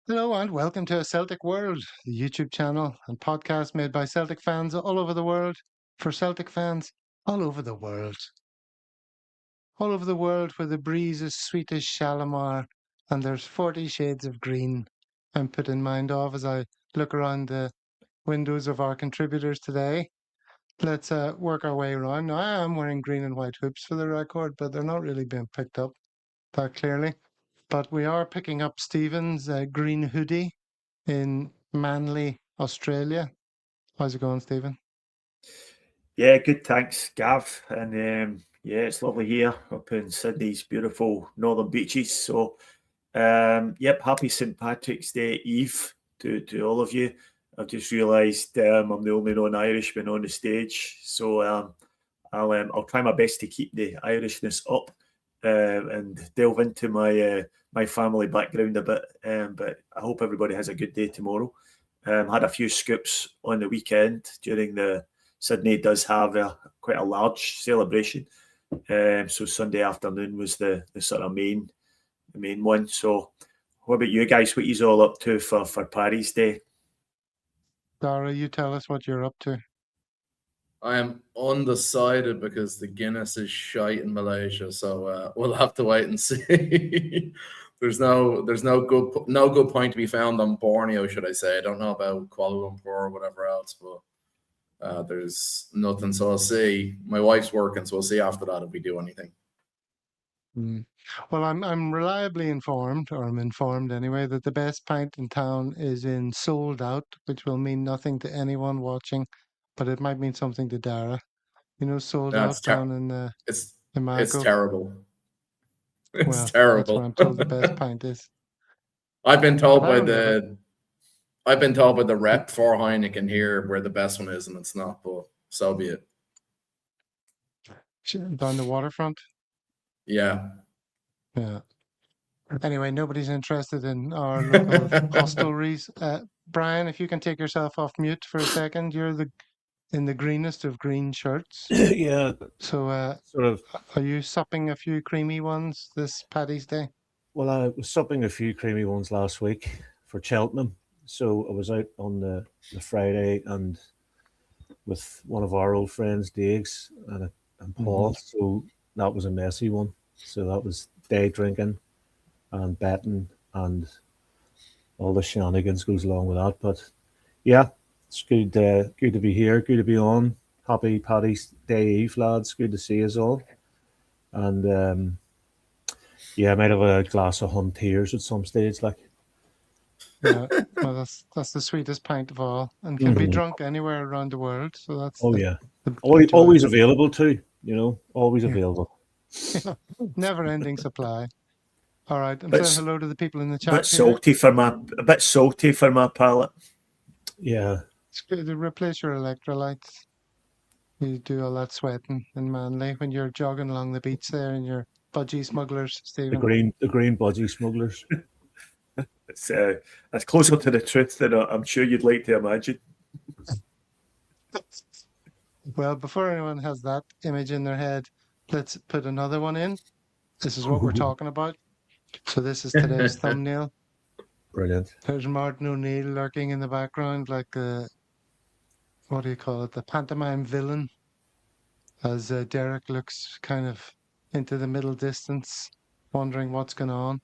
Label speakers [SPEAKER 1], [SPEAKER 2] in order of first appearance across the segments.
[SPEAKER 1] Hello and welcome to Celtic World, the YouTube channel and podcast made by Celtic fans all over the world for Celtic fans all over the world. All over the world where the breeze is sweet as Shalimar and there's 40 shades of green I'm put in mind of as I look around the windows of our contributors today. Let's work our way around. Now, I am wearing green and white hoops for the record, but they're not really being picked up that clearly. But we are picking up Stephen's green hoodie in Manly, Australia. How's it going, Stephen?
[SPEAKER 2] Yeah, good. Thanks, Gav. And yeah, it's lovely here up in Sydney's beautiful northern beaches. So, yep, happy St. Patrick's Day Eve to all of you. I've just realised I'm the only non-Irishman on the stage, so I'll try my best to keep the Irishness up and delve into my family background a bit. But I hope everybody has a good day tomorrow. Had a few scoops on the weekend during Sydney does have quite a large celebration. So Sunday afternoon was the sort of main one. So what about you guys? What you all up to for Paddy's Day?
[SPEAKER 1] Dara, you tell us what you're up to.
[SPEAKER 3] I am undecided because the Guinness is shite in Malaysia, so we'll have to wait and see. There's no good point to be found on Borneo, should I say? I don't know about Kuala Lumpur or whatever else, but there's nothing. So I'll see. My wife's working, so we'll see after that if we do anything.
[SPEAKER 1] Well, I'm reliably informed, or I'm informed anyway, that the best pint in town is in Sold Out, which will mean nothing to anyone watching, but it might mean something to Dara. You know, Sold Out down in
[SPEAKER 3] it's
[SPEAKER 1] Imago.
[SPEAKER 3] terrible.
[SPEAKER 1] It's
[SPEAKER 3] terrible.
[SPEAKER 1] That's what I'm told the best pint is.
[SPEAKER 3] I've been told by the rep for Heineken here where the best one is, and it's not. But so be it.
[SPEAKER 1] Down the waterfront.
[SPEAKER 3] Yeah.
[SPEAKER 1] Anyway, nobody's interested in our local hostelries. Brian, if you can take yourself off mute for a second, you're in the greenest of green shirts.
[SPEAKER 4] Yeah.
[SPEAKER 1] So,
[SPEAKER 4] sort of.
[SPEAKER 1] Are you supping a few creamy ones this Paddy's Day?
[SPEAKER 4] Well, I was supping a few creamy ones last week for Cheltenham. So I was out on the Friday and with one of our old friends, Diggs and Paul. Mm-hmm. So that was a messy one. So that was day drinking and betting and all the shenanigans goes along with that. But yeah, it's good to be here, good to be on. Happy Paddy's Day Eve, lads. Good to see us all. And yeah, I might have a glass of Hunteers at some stage, like.
[SPEAKER 1] Yeah, well, that's the sweetest pint of all, and can be drunk anywhere around the world. So that's
[SPEAKER 4] always available too. You know, always available.
[SPEAKER 1] Never-ending supply. All right, I'm saying hello to the people in the chat.
[SPEAKER 2] A bit salty for my palate.
[SPEAKER 4] Yeah,
[SPEAKER 1] it's good to replace your electrolytes. You do all that sweating in Manly when you're jogging along the beach there in your budgie smugglers, Stephen.
[SPEAKER 4] The green budgie smugglers.
[SPEAKER 2] It's closer to the truth than I'm sure you'd like to imagine.
[SPEAKER 1] Well, before anyone has that image in their head, let's put another one in. This is what we're talking about. So this is today's thumbnail.
[SPEAKER 4] Brilliant.
[SPEAKER 1] There's Martinoneill lurking in the background like what do you call it? The pantomime villain. As Derek looks kind of into the middle distance, wondering what's going on.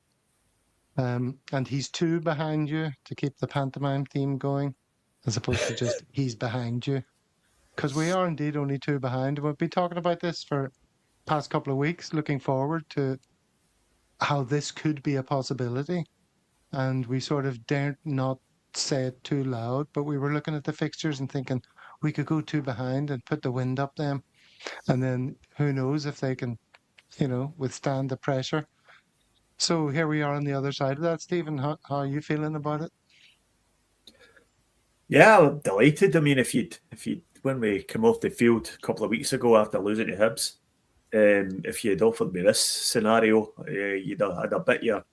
[SPEAKER 1] And he's two behind you to keep the pantomime theme going, as opposed to just he's behind you. Because we are indeed only two behind. We've been talking about this for past couple of weeks, looking forward to how this could be a possibility. And we sort of daren't not say it too loud, but we were looking at the fixtures and thinking we could go two behind and put the wind up them. And then who knows if they can, withstand the pressure. So here we are on the other side of that. Stephen, how are you feeling about it?
[SPEAKER 2] Yeah, I'm delighted. I mean, if you'd when we came off the field a couple of weeks ago after losing to Hibs, if you'd offered me this scenario, you'd have had a bit your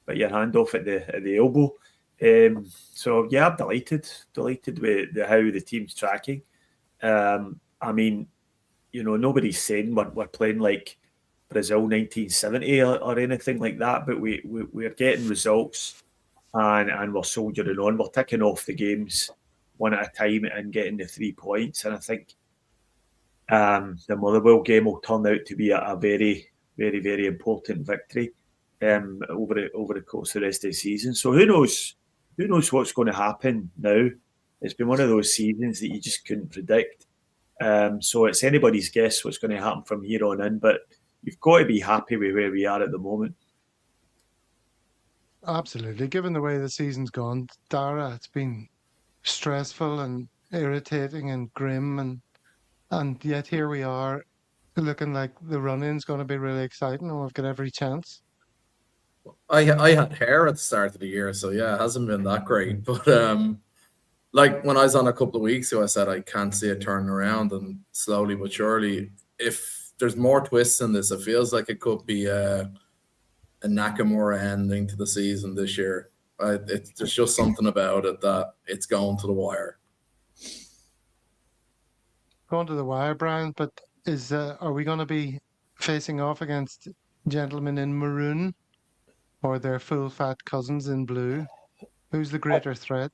[SPEAKER 2] hand off at the elbow. So yeah, I'm delighted with how the team's tracking. I mean, nobody's saying we're playing like Brazil 1970 or anything like that, but we're getting results, and we're soldiering on. We're ticking off the games one at a time and getting the 3 points. And I think the Motherwell game will turn out to be a very, very, very important victory over the course of the rest of the season. So who knows what's going to happen now? It's been one of those seasons that you just couldn't predict. So it's anybody's guess what's going to happen from here on in. But you've got to be happy with where we are at the moment.
[SPEAKER 1] Absolutely. Given the way the season's gone, Dara, it's been stressful and irritating and grim, and yet here we are, looking like the run-in's going to be really exciting, and we've got every chance.
[SPEAKER 3] I had hair at the start of the year, so yeah, it hasn't been that great. But like when I was on a couple of weeks ago, I said I can't see it turning around, and slowly but surely, if there's more twists in this, it feels like it could be a Nakamura ending to the season this year. There's just something about it that it's going to the wire.
[SPEAKER 1] Going to the wire, Brian, but are we going to be facing off against gentlemen in maroon or their full-fat cousins in blue? Who's the greater threat?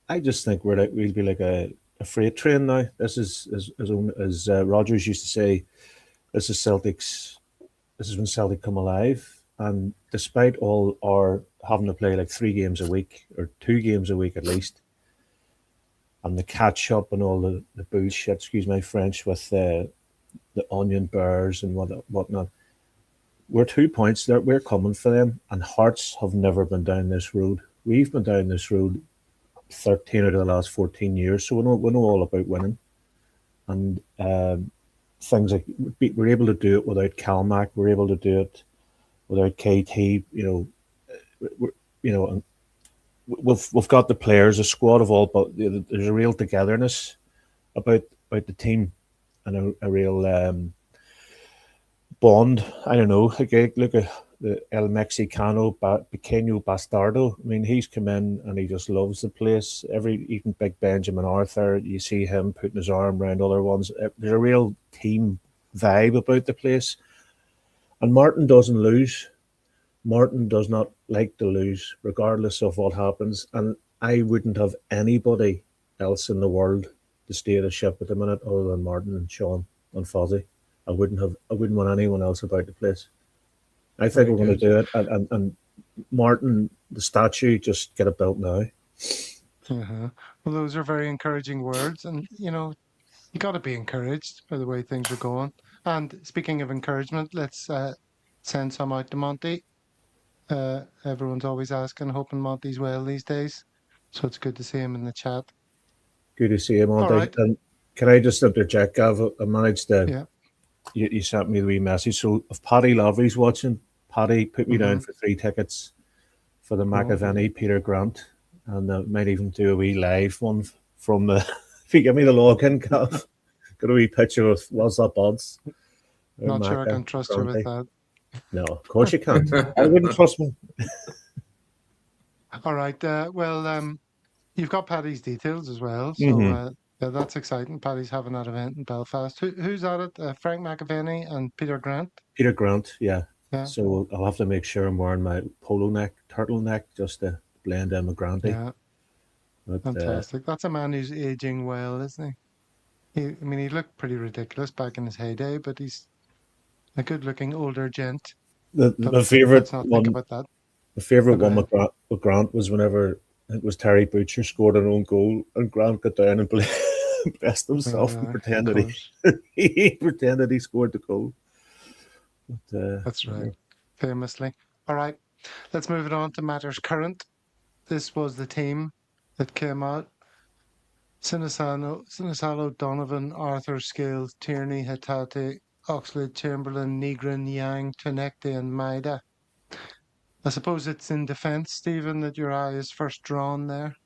[SPEAKER 4] I just think we'll be like a freight train now. This is, as Rogers used to say, this is when Celtic come alive. And despite all our having to play like 3 games a week or 2 games a week at least, and the catch up and all the bullshit, excuse my French, with the onion bears and whatnot, we're 2 points there. We're coming for them. And Hertz have never been down this road. We've been down this road 13 out of the last 14 years, so we know all about winning. And things like we're able to do it without Calmac, we're able to do it without KT. And we've got the players, a squad of all, but there's a real togetherness about the team and a real bond. I don't know. Like, look at the El Mexicano, Pequeño Bastardo. I mean, he's come in and he just loves the place. Even Big Benjamin Arthur, you see him putting his arm around other ones. There's a real team vibe about the place. And Martin doesn't lose. Martin does not like to lose, regardless of what happens. And I wouldn't have anybody else in the world to steer the ship at the minute other than Martin and Sean and Fozzie. I wouldn't want anyone else about the place. I think we're going to do it. And Martin, the statue, just get it built now.
[SPEAKER 1] Uh-huh. Well, those are very encouraging words. And, you got to be encouraged by the way things are going. And speaking of encouragement, let's send some out to Monty. Everyone's always asking, hoping Monty's well these days. So it's good to see him in the chat.
[SPEAKER 4] Good to see him, Monty.
[SPEAKER 1] Right.
[SPEAKER 4] And can I just interject, Gav? I managed to...
[SPEAKER 1] Yeah.
[SPEAKER 4] You sent me the wee message. So if Paddy Lavery's watching, Paddy put me down for 3 tickets for the McAvenny Peter Grant, and I might even do a wee live one from the. If you give me the login, Gav, got a wee picture of what's up odds.
[SPEAKER 1] Not sure I can trust you with that.
[SPEAKER 4] No, of course you can't. I wouldn't trust me.
[SPEAKER 1] All right. You've got Paddy's details as well, so. Yeah, that's exciting. Paddy's having that event in Belfast. Who's at it? Frank McAvenny and Peter Grant?
[SPEAKER 4] Peter Grant, yeah. So I'll have to make sure I'm wearing my turtleneck, just to blend in with Granty.
[SPEAKER 1] Yeah, but, fantastic. That's a man who's aging well, isn't he? He looked pretty ridiculous back in his heyday, but he's a good-looking older gent.
[SPEAKER 4] The favourite
[SPEAKER 1] one. Think about that.
[SPEAKER 4] The favourite one with Grant was whenever it was Terry Butcher scored an own goal and Grant got down and blessed himself and pretended he pretended he scored the goal. But,
[SPEAKER 1] that's right, famously. All right, let's move it on to matters current. This was the team that came out: Sinisalo, Donovan, Arthur, Scales, Tierney, Hatate, Oxlade, Chamberlain, Negrin, Yang, Tonekte and Maida. I suppose it's in defence, Stephen, that your eye is first drawn there.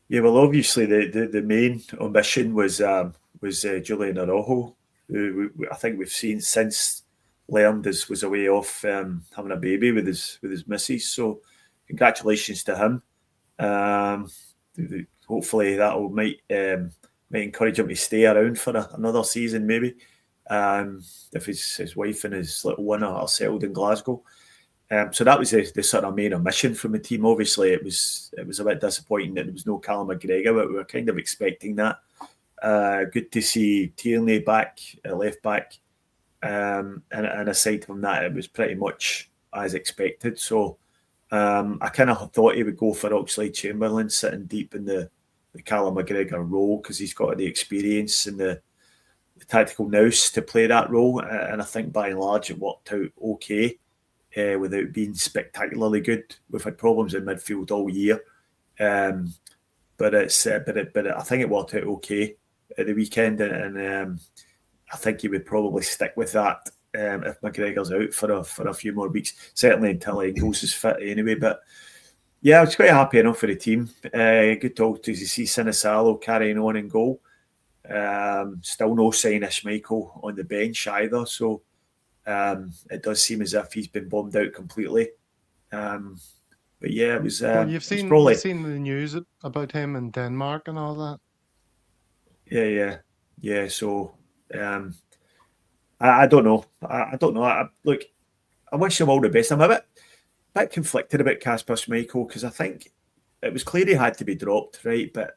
[SPEAKER 2] Yeah, well, obviously the main ambition was Julian Araujo, who I think we've seen since learned was away off having a baby with his missus. So congratulations to him. Hopefully that might encourage him to stay around for another season, maybe. if his wife and his little one are settled in Glasgow. So that was the sort of main omission from the team. Obviously, it was a bit disappointing that there was no Callum McGregor, but we were kind of expecting that. Good to see Tierney back at left back, and aside from that, it was pretty much as expected. So I kind of thought he would go for Oxlade-Chamberlain sitting deep in the Callum McGregor role, because he's got the experience and the tactical nous to play that role, and I think by and large it worked out okay. Without being spectacularly good. We've had problems in midfield all year, but I think it worked out okay at the weekend, and I think he would probably stick with that if McGregor's out for a few more weeks, certainly until Engels is fit anyway. But yeah, I was quite happy enough for the team. Good to see Sinisalo carrying on in goal. Still no sign of Schmeichel on the bench either, so it does seem as if he's been bombed out completely. But yeah, it was.
[SPEAKER 1] Well, you've seen the news about him in Denmark and all that.
[SPEAKER 2] Yeah. So I don't know. I don't know. Look, I wish him all the best. I'm a bit conflicted about Kasper Schmeichel, because I think it was clear he had to be dropped, right? But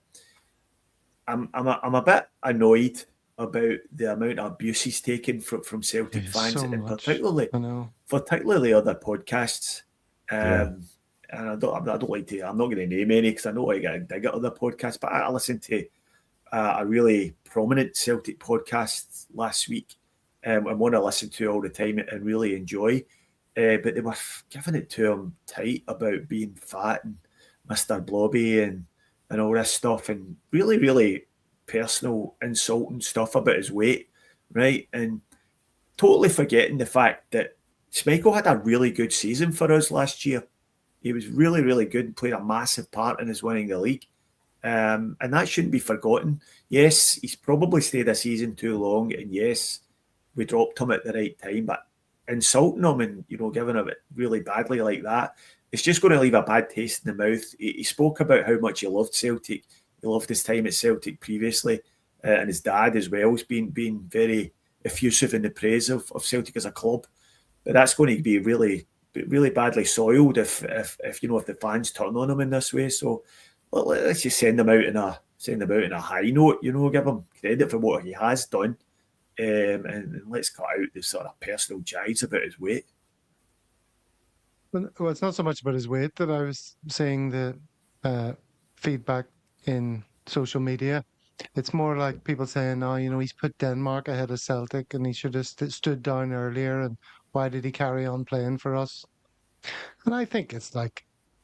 [SPEAKER 2] I'm a bit annoyed about the amount of abuse he's taken from Celtic fans,
[SPEAKER 1] so
[SPEAKER 2] and
[SPEAKER 1] much.
[SPEAKER 2] particularly other podcasts. And I don't like to. I'm not going to name any, because I know I get a dig at other podcasts. But I listened to a really prominent Celtic podcast last week, and one I listen to all the time and really enjoy. But they were giving it to him tight about being fat and Mr. Blobby and all this stuff, and really, really personal, insulting stuff about his weight, right? And totally forgetting the fact that Schmeichel had a really good season for us last year. He was really, really good and played a massive part in us winning the league. And that shouldn't be forgotten. Yes, he's probably stayed a season too long, and yes, we dropped him at the right time, but insulting him and, giving him it really badly like that, it's just going to leave a bad taste in the mouth. He spoke about how much he loved Celtic. He loved his time at Celtic previously, and his dad as well has been very effusive in the praise of Celtic as a club. But that's going to be really, really badly soiled if the fans turn on him in this way. So let's just send him out in a high note. Give him credit for what he has done, and let's cut out the sort of personal jibes about his weight.
[SPEAKER 1] Well, it's not so much about his weight that I was saying the feedback in social media. It's more like people saying, he's put Denmark ahead of Celtic and he should have stood down earlier, and why did he carry on playing for us? And I think it's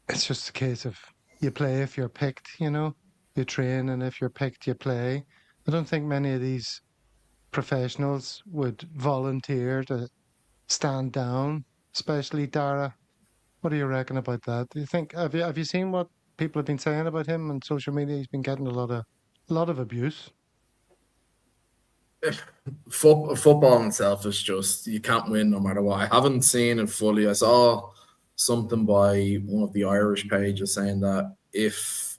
[SPEAKER 1] just a case of you play if you're picked, you train, and if you're picked, you play. I don't think many of these professionals would volunteer to stand down, especially Dara. What do you reckon about that? Do you think have you seen what people have been saying about him on social media? He's been getting a lot of abuse.
[SPEAKER 3] Football itself is just, you can't win no matter what. I haven't seen it fully. I saw something by one of the Irish pages saying that if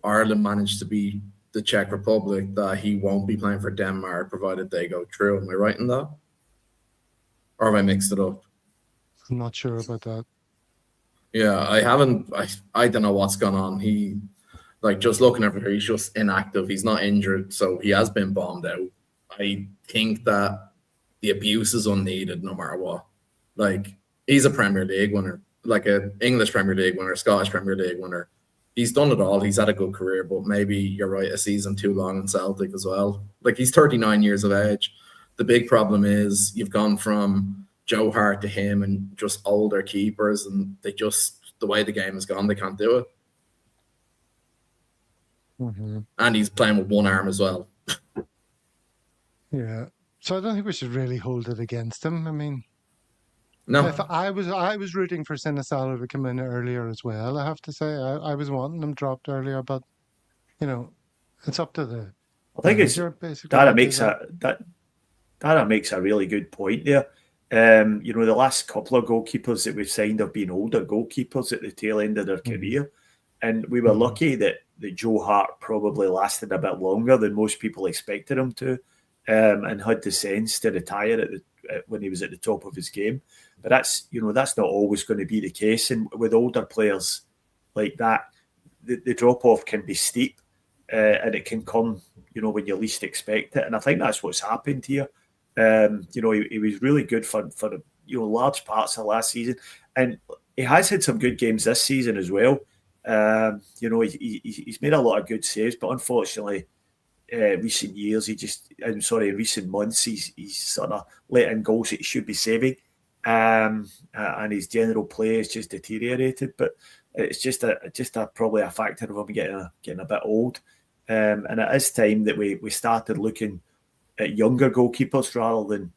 [SPEAKER 3] Ireland managed to beat the Czech Republic, that he won't be playing for Denmark provided they go through. Am I right in that? Or have I mixed it up?
[SPEAKER 1] I'm not sure about that.
[SPEAKER 3] Yeah, I haven't. I don't know what's gone on. He, just looking over here, he's just inactive. He's not injured, so he has been bombed out. I think that the abuse is unneeded no matter what. He's a Premier League winner, an English Premier League winner, Scottish Premier League winner. He's done it all. He's had a good career, but maybe you're right, a season too long in Celtic as well. He's 39 years of age. The big problem is you've gone from Joe Hart to him and just older keepers, and the way the game has gone, they can't do it.
[SPEAKER 1] Mm-hmm.
[SPEAKER 3] And he's playing with one arm as well.
[SPEAKER 1] Yeah. So I don't think we should really hold it against him. I mean,
[SPEAKER 3] no.
[SPEAKER 1] If I was rooting for Sinisalo to come in earlier as well, I have to say. I was wanting him dropped earlier, but it's up to the
[SPEAKER 2] I think it's Dara makes a really good point there. The last couple of goalkeepers that we've signed have been older goalkeepers at the tail end of their career. And we were lucky that Joe Hart probably lasted a bit longer than most people expected him to. and had the sense to retire when he was at the top of his game. But that's not always going to be the case. And with older players like that, the drop off can be steep, and it can come when you least expect it. And I think that's what's happened here. He was really good for large parts of last season, and he has had some good games this season as well. He's made a lot of good saves, but unfortunately, recent months, he's sort of let in goals that he should be saving, and his general play has just deteriorated. But it's just probably a factor of him getting a bit old, and it is time that we started looking at younger goalkeepers rather than,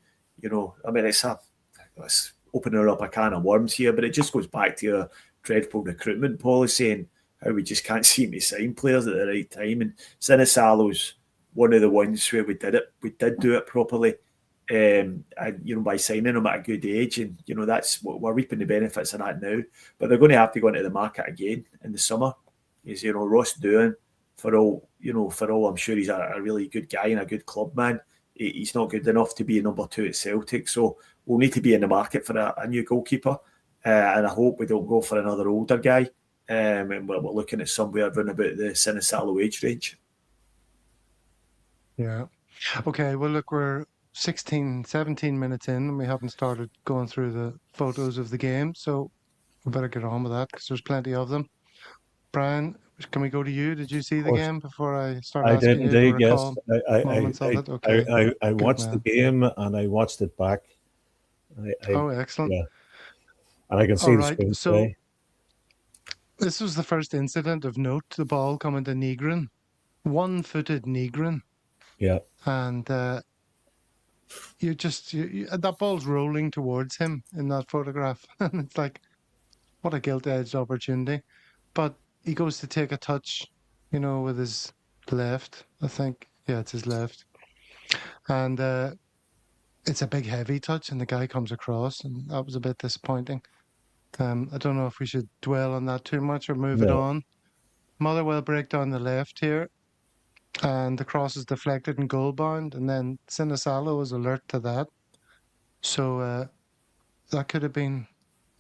[SPEAKER 2] it's opening up a can of worms here, but it just goes back to your dreadful recruitment policy and how we just can't seem to sign players at the right time. And Sinisalo's one of the ones where we did do it properly, and by signing him at a good age, and that's what we're reaping the benefits of that now. But they're going to have to go into the market again in the summer. Is Ross Doohan, for all I'm sure he's a really good guy and a good club man. He's not good enough to be number 2 at Celtic, so we'll need to be in the market for a new goalkeeper. And I hope we don't go for another older guy. And we're looking at somewhere around about the Sinisalo age range.
[SPEAKER 1] Yeah. Okay, well, look, we're 16, 17 minutes in and we haven't started going through the photos of the game, so we better get on with that because there's plenty of them. Brian, can we go to you? Did you see the game before I start asking you to recall moments of it? Okay.
[SPEAKER 4] I watched the game and I watched it back.
[SPEAKER 1] Excellent.
[SPEAKER 4] Yeah. And I can see the screen play.
[SPEAKER 1] This was the first incident of note, the ball coming to Negrin. One-footed Negrin.
[SPEAKER 4] Yeah.
[SPEAKER 1] And that ball's rolling towards him in that photograph. And it's like, what a gilt-edged opportunity. But he goes to take a touch, with his left, I think. Yeah, it's his left. And it's a big, heavy touch, and the guy comes across, and that was a bit disappointing. I don't know if we should dwell on that too much or move it on. Motherwell break down the left here, and the cross is deflected and goal bound, and then Sinisalo was alert to that. So that could have been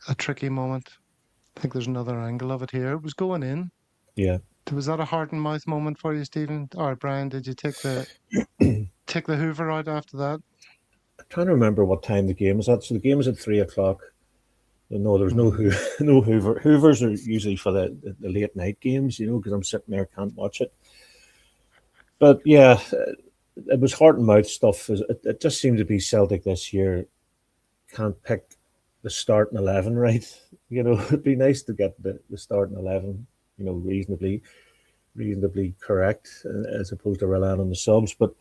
[SPEAKER 1] a tricky moment. I think there's another angle of it here. It was going in.
[SPEAKER 4] Yeah.
[SPEAKER 1] Was that a heart and mouth moment for you, Stephen? All right, Brian, did you take the Hoover out after that?
[SPEAKER 4] I'm trying to remember what time the game was at. So the game was at 3:00. No, there's no Hoover. Hoovers are usually for the late night games, because I'm sitting there, can't watch it. But yeah, it was heart and mouth stuff. It just seemed to be Celtic this year can't pick the starting 11 right. It'd be nice to get the starting 11, reasonably correct, as opposed to relying on the subs. But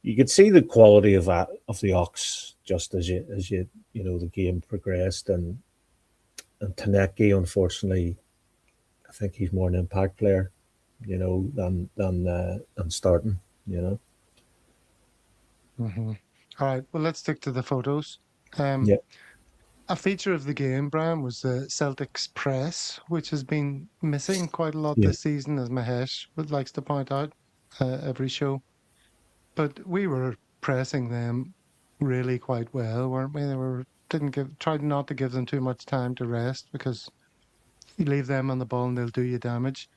[SPEAKER 4] you could see the quality of the Ox just as the game progressed, and Taneki, unfortunately, I think he's more an impact player, than starting,
[SPEAKER 1] Mm-hmm. All right, well, let's stick to the photos. A feature of the game, Brian, was Celtic's press, which has been missing quite a lot this season, as Mahesh likes to point out every show. But we were pressing them really quite well, weren't we? Tried not to give them too much time to rest, because you leave them on the ball and they'll do you damage.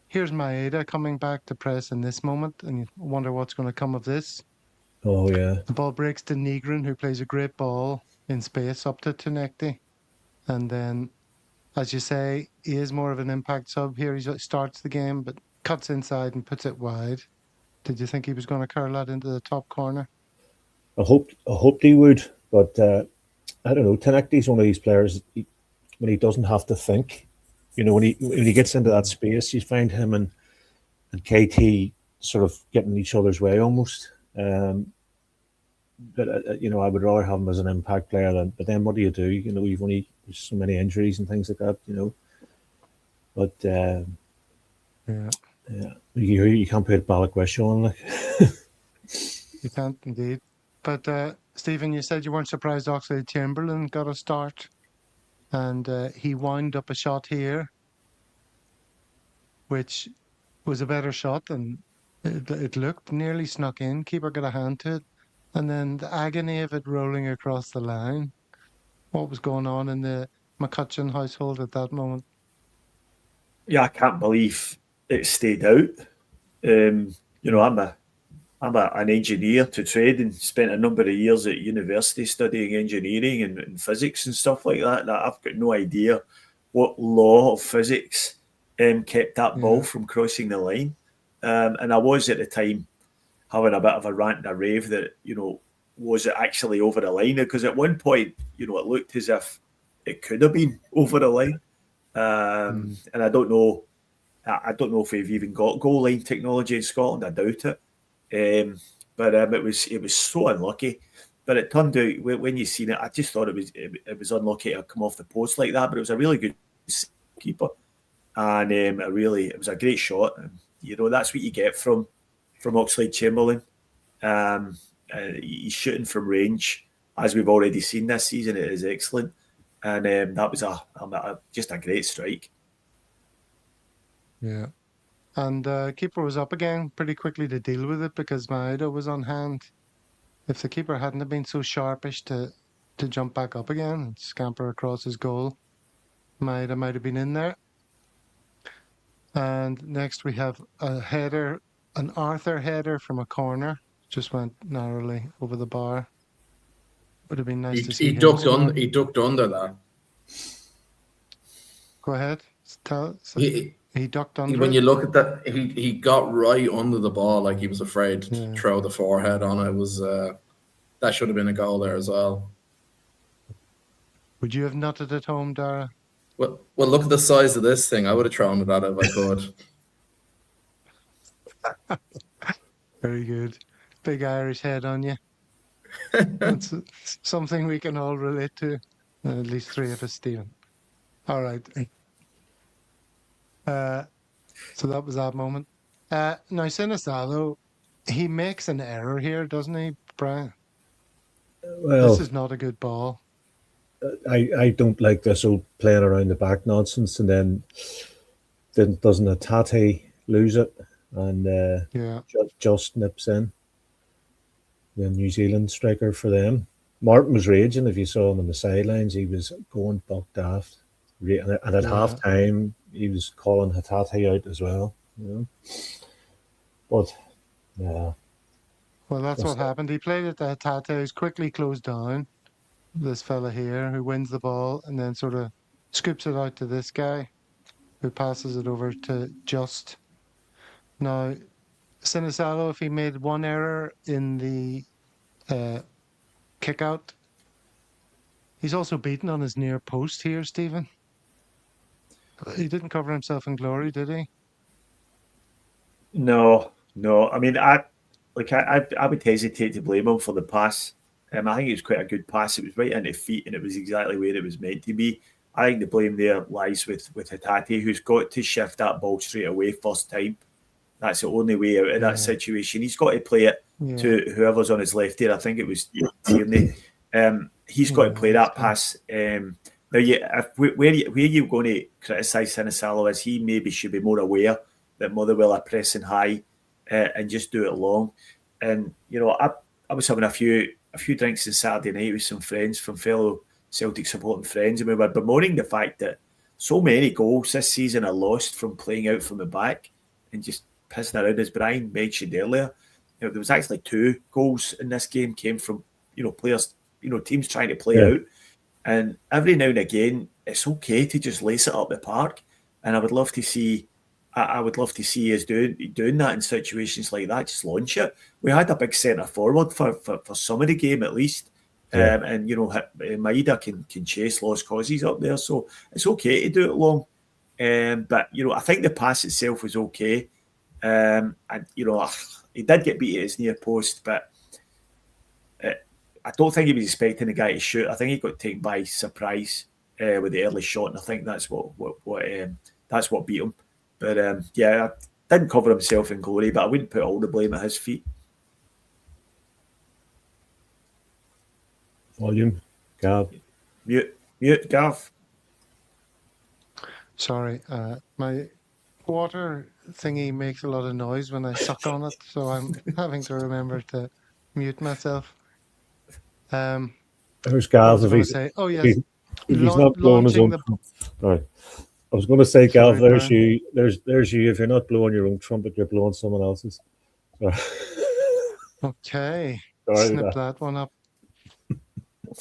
[SPEAKER 1] Here's Maeda coming back to press in this moment, and you wonder what's going to come of this.
[SPEAKER 4] Oh, yeah.
[SPEAKER 1] The ball breaks to Negrin, who plays a great ball in space up to Taneki. And then, as you say, he is more of an impact sub here. He starts the game, but cuts inside and puts it wide. Did you think he was going to curl that into the top corner?
[SPEAKER 4] I hoped he would, but I don't know. Taneki's one of these players, when he doesn't have to think, when he gets into that space, you find him and KT sort of getting each other's way almost. But I would rather have him as an impact player but then what do? You've only so many injuries and things like that, But you can't put Balak on
[SPEAKER 1] You can't indeed. But Stephen, you said you weren't surprised Oxlade-Chamberlain got a start, and he wound up a shot here, which was a better shot than It looked nearly snuck in. Keeper got a hand to it. And then the agony of it rolling across the line. What was going on in the McCutcheon household at that moment?
[SPEAKER 2] Yeah, I can't believe it stayed out. I'm an engineer to trade and spent a number of years at university studying engineering and physics and stuff like that. I've got no idea what law of physics kept that ball from crossing the line. And I was at the time having a bit of a rant and a rave that, was it actually over the line? Because at one point, it looked as if it could have been over the line. And I don't know if we've even got goal line technology in Scotland. I doubt it. But it was so unlucky. But it turned out when you seen it, I just thought it was unlucky to come off the post like that. But it was a really good keeper, and it was a great shot. And, that's what you get from Oxlade-Chamberlain. He's shooting from range, as we've already seen this season. It is excellent, and that was just a great strike.
[SPEAKER 1] Yeah. And keeper was up again pretty quickly to deal with it because Maeda was on hand. If the keeper hadn't have been so sharpish to jump back up again and scamper across his goal, Maeda might have been in there. And next we have a header, an Arthur header from a corner. Just went narrowly over the bar. Would have been nice to see
[SPEAKER 3] he
[SPEAKER 1] him
[SPEAKER 3] ducked
[SPEAKER 1] score.
[SPEAKER 3] he ducked under that.
[SPEAKER 1] Go ahead. He ducked under.
[SPEAKER 3] When you look at that, he got right under the ball, like he was afraid to throw the forehead on it. It was that should have been a goal there as well.
[SPEAKER 1] Would you have nutted at home, Dara?
[SPEAKER 3] Well, look at the size of this thing. I would have thrown it at it if I could.
[SPEAKER 1] Very good. Big Irish head on you. That's something we can all relate to. At least three of us, Stephen. All right. So that was that moment. Now, Sinisalo, he makes an error here, doesn't he, Brian?
[SPEAKER 4] Well,
[SPEAKER 1] this is not a good ball.
[SPEAKER 4] I don't like this old playing around the back nonsense, and then doesn't a Tate lose it and just nips in. The New Zealand striker for them. Martin was raging. If you saw him on the sidelines, he was going buck daft. And at half time, he was calling Hatate out as well. But yeah.
[SPEAKER 1] Well, that's what happened. He played it to Hatate, who's quickly closed down. This fella here who wins the ball and then sort of scoops it out to this guy who passes it over to Just. Now, Sinisalo, if he made one error in the kick out, he's also beaten on his near post here, Stephen. He didn't cover himself in glory, did he?
[SPEAKER 2] No. I mean, I would hesitate to blame him for the pass. I think it was quite a good pass. It was right into feet, and it was exactly where it was meant to be. I think the blame there lies with Hatate, who's got to shift that ball straight away first time. That's the only way out of that situation. He's got to play it to whoever's on his left here. I think it was Tierney. He's got to play that pass. Now, where you're going to criticise Sinisalo is he maybe should be more aware that Motherwell are pressing high and just do it long. And I was having a few drinks on Saturday night with some friends from fellow Celtic supporting friends, and we were bemoaning the fact that so many goals this season are lost from playing out from the back and just pissing around, as Brian mentioned earlier. There was actually 2 goals in this game came from players, teams trying to play out. And every now and again, it's okay to just lace it up the park. And I would love to see us doing that in situations like that. Just launch it. We had a big centre forward for some of the game at least, and Maeda can chase lost causes up there, so it's okay to do it long. But I think the pass itself was okay, and he did get beat at his near post, but I don't think he was expecting the guy to shoot. I think he got taken by surprise with the early shot, and I think that's what beat him. But didn't cover himself in glory, but I wouldn't put all the blame at his feet.
[SPEAKER 4] Volume, Gav.
[SPEAKER 2] Mute, Gav.
[SPEAKER 1] Sorry, my water thingy makes a lot of noise when I suck on it, so I'm having to remember to mute myself.
[SPEAKER 4] There's
[SPEAKER 1] What
[SPEAKER 4] Gav.
[SPEAKER 1] was I
[SPEAKER 4] If
[SPEAKER 1] going to
[SPEAKER 4] he's
[SPEAKER 1] say? Oh
[SPEAKER 4] if,
[SPEAKER 1] yes,
[SPEAKER 4] he, if he's not blowing his
[SPEAKER 1] launching
[SPEAKER 4] own
[SPEAKER 1] the.
[SPEAKER 4] trumpet, sorry, I was going to say, Gav.
[SPEAKER 1] Sorry,
[SPEAKER 4] There's
[SPEAKER 1] Brian.
[SPEAKER 4] you. There's you. If you're not blowing your own trumpet, you're blowing someone else's. Sorry,
[SPEAKER 1] Okay,
[SPEAKER 4] sorry
[SPEAKER 1] snip
[SPEAKER 4] about that.
[SPEAKER 1] that one up.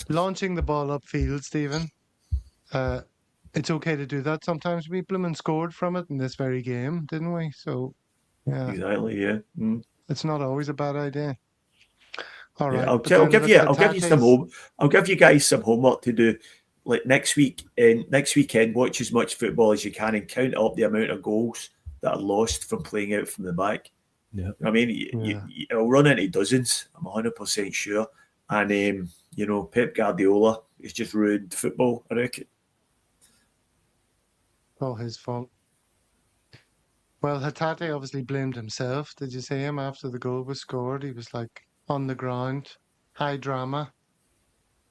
[SPEAKER 1] Launching the ball upfield, Stephen. It's okay to do that. Sometimes we blooming scored from it in this very game, didn't we? So yeah,
[SPEAKER 2] Exactly. Yeah.
[SPEAKER 1] it's not always a bad idea. All
[SPEAKER 2] Yeah.
[SPEAKER 1] right,
[SPEAKER 2] I'll,
[SPEAKER 1] but
[SPEAKER 2] I'll
[SPEAKER 1] then
[SPEAKER 2] give
[SPEAKER 1] look,
[SPEAKER 2] you. I'll give you some
[SPEAKER 1] Hatate's.
[SPEAKER 2] home. I'll give you guys some homework to do. Like next week and next weekend, watch as much football as you can and count up the amount of goals that are lost from playing out from the back.
[SPEAKER 4] Yeah.
[SPEAKER 2] I mean,
[SPEAKER 1] Yeah.
[SPEAKER 2] it'll run into dozens. I'm 100% sure. And Pep Guardiola has just ruined football, I reckon.
[SPEAKER 1] All his fault. Well, Hatate obviously blamed himself. Did you see him after the goal was scored? He was like on the ground, high drama,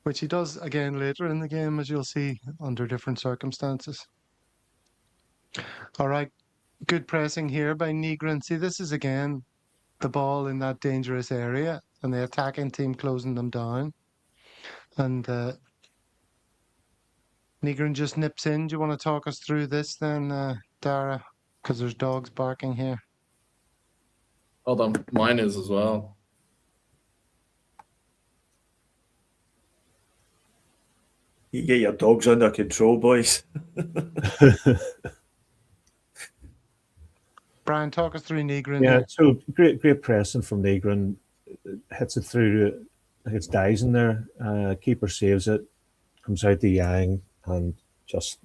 [SPEAKER 1] which he does again later in the game, as you'll see, under different circumstances. All right, good pressing here by Negrin. See, this is again the ball in that dangerous area and the attacking team closing them down. And Negrin just nips in. Do you want to talk us through this then, Dara? Because there's dogs barking here.
[SPEAKER 3] Hold on, mine is as well.
[SPEAKER 2] You get your dogs under control, boys.
[SPEAKER 1] Brian, talk us through Negrin
[SPEAKER 4] Yeah,
[SPEAKER 1] here.
[SPEAKER 4] so great pressing from Negrin. Hits it through. It's Dyson there. Keeper saves it. Comes out to Yang and just.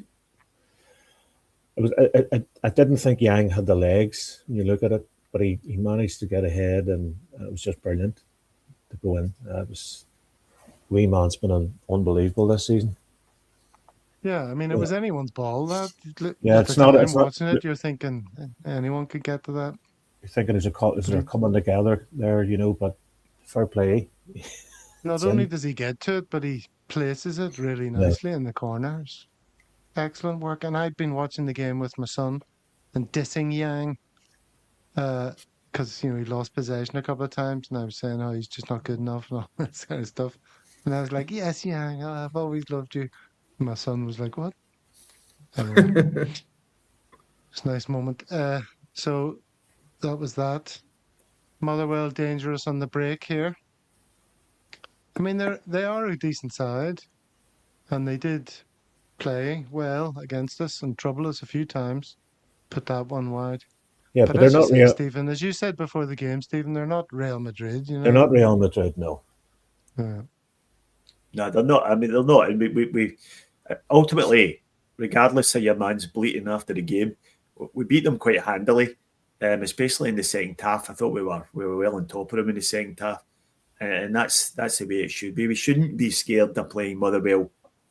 [SPEAKER 4] It was. I didn't think Yang had the legs when you look at it, but he managed to get ahead, and it was just brilliant to go in. It was. Wee man's been unbelievable this season.
[SPEAKER 1] Yeah, I mean, it was anyone's ball. That
[SPEAKER 4] Yeah,
[SPEAKER 1] at the
[SPEAKER 4] it's not.
[SPEAKER 1] time
[SPEAKER 4] It's not.
[SPEAKER 1] watching it, you're thinking anyone could get to that.
[SPEAKER 4] You're thinking is they're coming together there, but fair play.
[SPEAKER 1] Not only does he get to it, but he places it really nicely in the corners. Excellent work. And I'd been watching the game with my son and dissing Yang because he lost possession a couple of times, and I was saying, "Oh, he's just not good enough," and all that kind of stuff. And I was like, "Yes, Yang, I've always loved you." And my son was like, "What?" Anyway, it's a nice moment. So that was that. Motherwell dangerous on the break here. I mean, they are a decent side, and they did play well against us and trouble us a few times. Put that one wide.
[SPEAKER 4] Yeah,
[SPEAKER 1] But
[SPEAKER 4] but they're
[SPEAKER 1] as you
[SPEAKER 4] not
[SPEAKER 1] say,
[SPEAKER 4] real.
[SPEAKER 1] Stephen, as you said before the game, Stephen, they're not Real Madrid.
[SPEAKER 4] They're not Real Madrid, no.
[SPEAKER 1] Yeah.
[SPEAKER 2] No, they're not. I mean, they're not. And we ultimately, regardless of your man's bleating after the game, we beat them quite handily, especially in the second half. I thought we were well on top of them in the second half, and that's the way it should be. We shouldn't be scared of playing Motherwell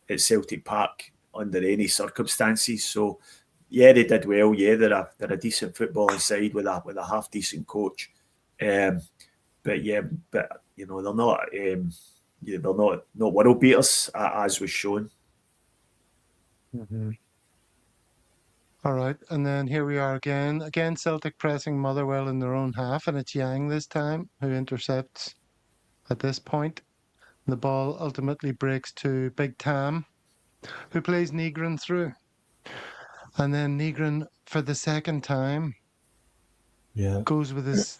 [SPEAKER 2] at Celtic Park under any circumstances. So, yeah, they did well. Yeah, they're a decent footballing side with a half decent coach, but they're not. They're not world beaters as was shown.
[SPEAKER 1] Mm-hmm. All right, and then here we are again. Again, Celtic pressing Motherwell in their own half, and it's Yang this time who intercepts at this point. The ball ultimately breaks to Big Tam, who plays Negrin through. And then Negrin, for the second time, goes with his...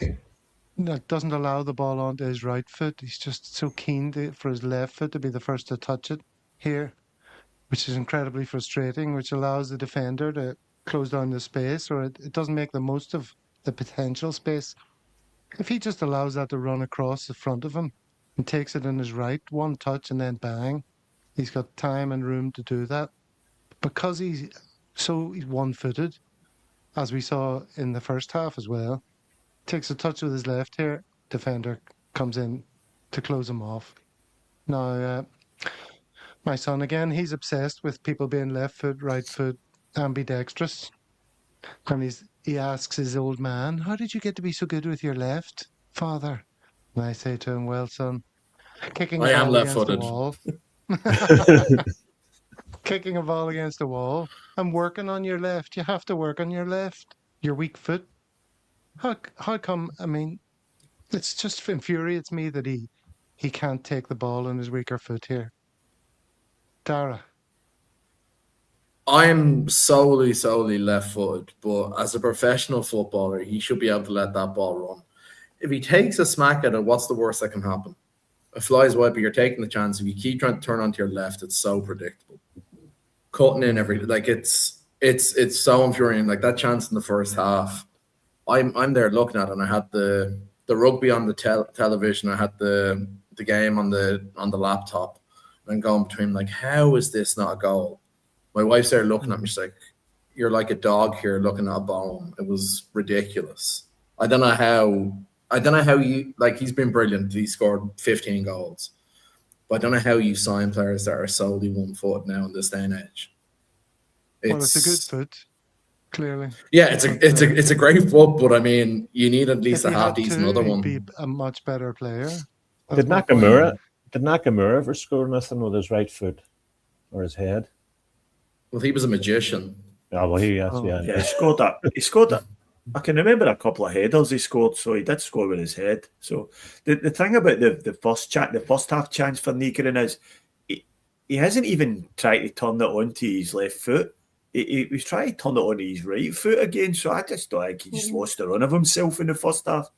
[SPEAKER 1] doesn't allow the ball onto his right foot. He's just so keen for his left foot to be the first to touch it here, which is incredibly frustrating, which allows the defender to close down the space, or it doesn't make the most of the potential space. If he just allows that to run across the front of him and takes it in his right, one touch and then bang, he's got time and room to do that. Because he's one-footed, as we saw in the first half as well, takes a touch with his left here, defender comes in to close him off. Now, my son, again, he's obsessed with people being left foot, right foot, ambidextrous. And he asks his old man, "How did you get to be so good with your left, father?" And I say to him, "Well, son, kicking a ball against the wall." Kicking a ball against the wall. I'm working on your left. You have to work on your left. your weak foot. How come? I mean, it's just infuriates me that he can't take the ball on his weaker foot here. Dara.
[SPEAKER 3] I'm solely left-footed, but as a professional footballer, he should be able to let that ball run. If he takes a smack at it, what's the worst that can happen? It flies wide, but you're taking the chance. If you keep trying to turn onto your left, it's so predictable. Cutting in it's so infuriating. Like that chance in the first half, I'm there looking at it, and I had the rugby on the television. I had the game on the laptop, and going between like, how is this not a goal? My wife's there looking at me. She's like, "You're like a dog here looking at a bone." It was ridiculous. I don't know how you, like, he's been brilliant. He scored 15 goals. But I don't know how you sign players that are solely 1 foot now in this day and age.
[SPEAKER 1] It's a good foot, clearly.
[SPEAKER 3] Yeah, it's a great foot, but I mean, you need at least a half decent other one.
[SPEAKER 1] He'd be a much better player.
[SPEAKER 4] Did Nakamura ever score nothing with his right foot or his head?
[SPEAKER 3] Well, he was a magician.
[SPEAKER 4] Oh, well, he
[SPEAKER 2] scored that. He scored that. I can remember a couple of headers he scored, so he did score with his head. So the thing about the first half chance for Negrin is he hasn't even tried to turn it onto his left foot. He was trying to turn it onto his right foot again. So I just thought he just lost the run of himself in the first half.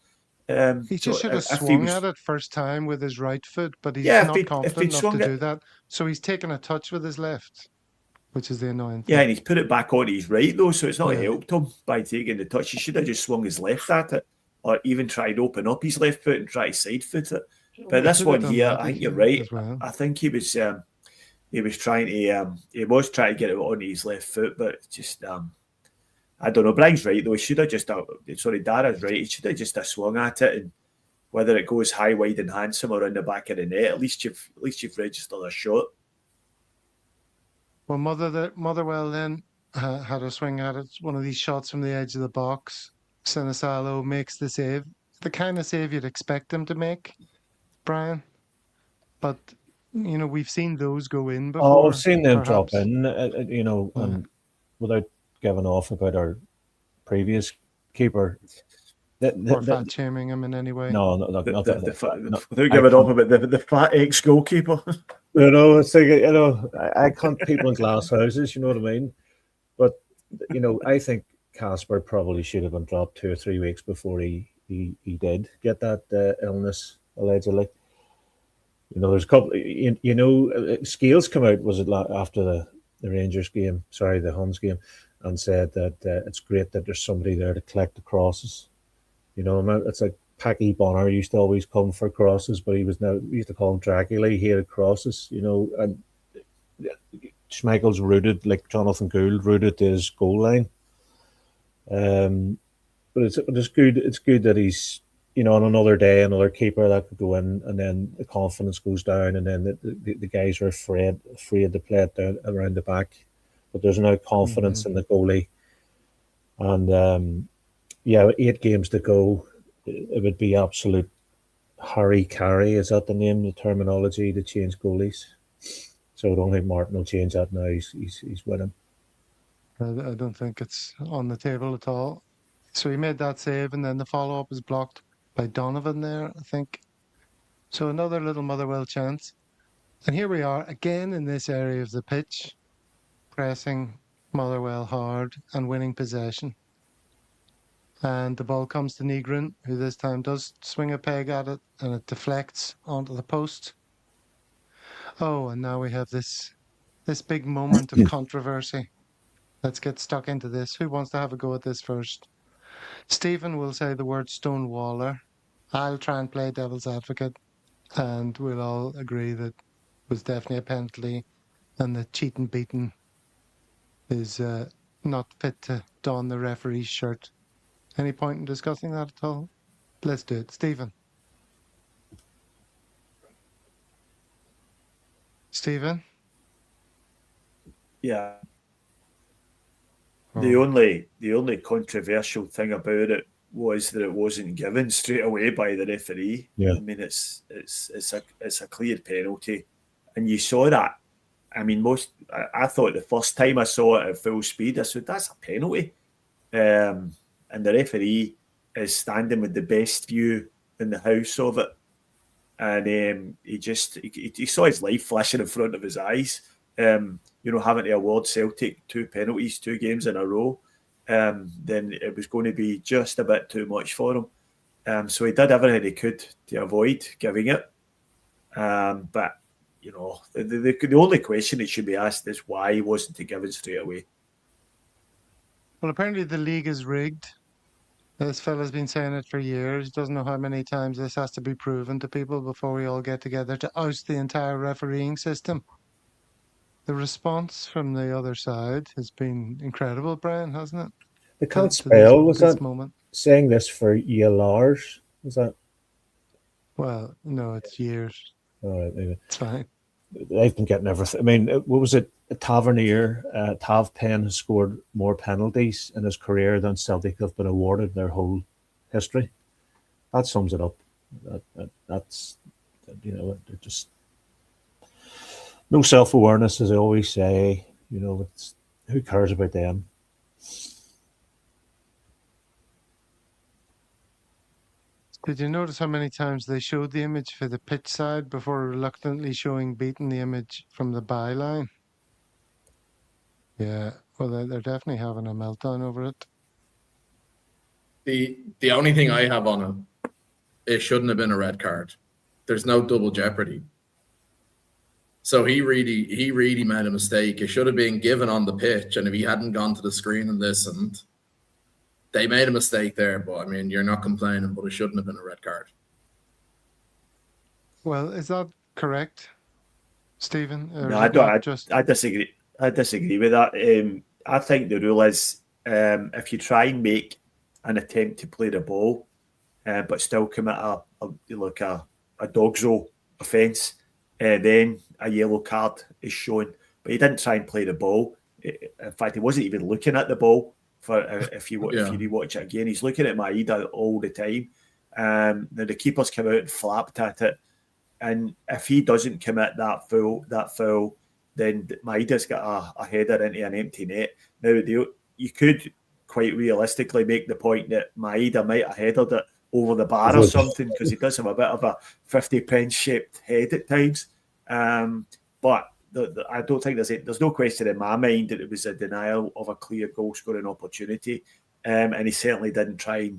[SPEAKER 1] He just should have swung at it first time with his right foot, but he's not confident enough to do that. So he's taken a touch with his left, which is the annoying thing.
[SPEAKER 2] Yeah, and he's put it back onto his right, though, so it's not helped him by taking the touch. He should have just swung his left at it, or even tried to open up his left foot and try to side foot it. But this one here, I think you're right.
[SPEAKER 1] Well.
[SPEAKER 2] I think he was trying to get it onto his left foot, but just I don't know. Brian's right though. He should have just Dara's right. He should have just swung at it, and whether it goes high, wide, and handsome or in the back of the net, at least you've registered a shot.
[SPEAKER 1] Well, Motherwell then had a swing at it. One of these shots from the edge of the box. Sinisalo makes the save. The kind of save you'd expect him to make, Brian. But, we've seen those go in before.
[SPEAKER 4] Oh, I've seen them drop in, and without giving off about our previous keeper.
[SPEAKER 2] Without
[SPEAKER 1] shaming him in any way.
[SPEAKER 4] No,
[SPEAKER 2] without giving off about the fat ex-goalkeeper.
[SPEAKER 4] It's like, I can't people in glass houses, you know what I mean? But, I think Casper probably should have been dropped 2 or 3 weeks before he did get that illness, allegedly. There's a couple, Scales come out, was it after the Rangers game, the Huns game, and said that it's great that there's somebody there to collect the crosses. It's like Packy Bonner used to always come for crosses, but we used to call him Dracula. He hated crosses, and Schmeichel's rooted, like Jonathan Gould rooted to his goal line. But it's good. It's good that he's, on another day, another keeper that could go in, and then the confidence goes down, and then the guys are afraid to play it down around the back. But there's no confidence in the goalie, and 8 games to go. It would be absolute Harry Carey. Is that the name, the terminology to change goalies? So I don't think Martin will change that now. He's winning.
[SPEAKER 1] I don't think it's on the table at all. So he made that save, and then the follow-up is blocked by Donovan there, I think. So another little Motherwell chance. And here we are again in this area of the pitch, pressing Motherwell hard and winning possession. And the ball comes to Negrin, who this time does swing a peg at it, and it deflects onto the post. Oh, and now we have this big moment of controversy. Let's get stuck into this. Who wants to have a go at this first? Stephen will say the word Stonewaller. I'll try and play devil's advocate, and we'll all agree that it was definitely a penalty, and that cheating Beaton is not fit to don the referee's shirt. Any point in discussing that at all? Let's do it. Stephen. Stephen?
[SPEAKER 2] Yeah. The only controversial thing about it was that it wasn't given straight away by the referee.
[SPEAKER 4] Yeah.
[SPEAKER 2] I mean, it's a clear penalty, and you saw that. I mean, I thought the first time I saw it at full speed, I said that's a penalty. and the referee is standing with the best view in the house of it. And he saw his life flashing in front of his eyes. Having to award Celtic 2 penalties, 2 games in a row, then it was going to be just a bit too much for him. So he did everything he could to avoid giving it. But the only question that should be asked is why he wasn't given straight away.
[SPEAKER 1] Well, apparently the league is rigged. This fella's been saying it for years. He doesn't know how many times this has to be proven to people before we all get together to oust the entire refereeing system. The response from the other side has been incredible, Brian, hasn't it?
[SPEAKER 4] They can't spell. Was that
[SPEAKER 1] moment?
[SPEAKER 4] Saying this for years? Was that?
[SPEAKER 1] Well, no, it's years.
[SPEAKER 4] All right, maybe.
[SPEAKER 1] It's fine.
[SPEAKER 4] They've been getting everything. I mean, what was it? Tavernier, Tav Penn has scored more penalties in his career than Celtic have been awarded their whole history. That sums it up. That's they're just no self-awareness, as I always say. It's who cares about them?
[SPEAKER 1] Did you notice how many times they showed the image for the pitch side before reluctantly showing Beaton the image from the byline? Yeah, well, they're definitely having a meltdown over it.
[SPEAKER 3] The only thing I have on it shouldn't have been a red card. There's no double jeopardy. So he really made a mistake. It should have been given on the pitch, and if he hadn't gone to the screen and listened, they made a mistake there. But I mean, you're not complaining, but it shouldn't have been a red card.
[SPEAKER 1] Well, is that correct, Stephen?
[SPEAKER 2] No, I disagree. I disagree with that. I think the rule is if you try and make an attempt to play the ball, but still commit a dog's roll offence, then a yellow card is shown. But he didn't try and play the ball. In fact, he wasn't even looking at the ball. If you rewatch it again, he's looking at Maeda all the time. Now the keeper's come out and flapped at it, and if he doesn't commit that foul, then Maeda's got a header into an empty net. Now, you could quite realistically make the point that Maeda might have headed it over the bar or something, because he does have a bit of a 50-pence shaped head at times. But I don't think there's no question in my mind that it was a denial of a clear goal-scoring opportunity, and he certainly didn't try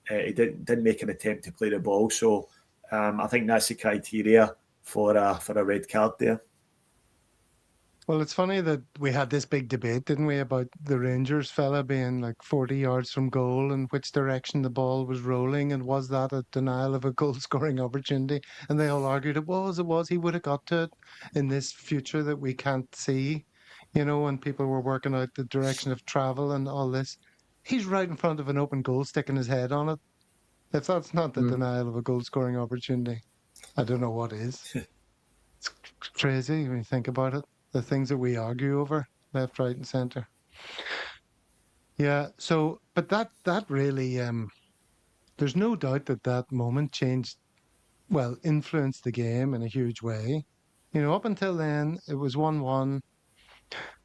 [SPEAKER 2] and he didn't make an attempt to play the ball. So I think that's the criteria for a red card there.
[SPEAKER 1] Well, it's funny that we had this big debate, didn't we, about the Rangers fella being like 40 yards from goal and which direction the ball was rolling, and was that a denial of a goal-scoring opportunity? And they all argued it was. He would have got to it in this future that we can't see, when people were working out the direction of travel and all this. He's right in front of an open goal, sticking his head on it. If that's not the denial of a goal-scoring opportunity, I don't know what is. It's crazy when you think about it. The things that we argue over, left, right, and centre. Yeah. So, but that really, there's no doubt that moment influenced the game in a huge way. Up until then, it was 1-1.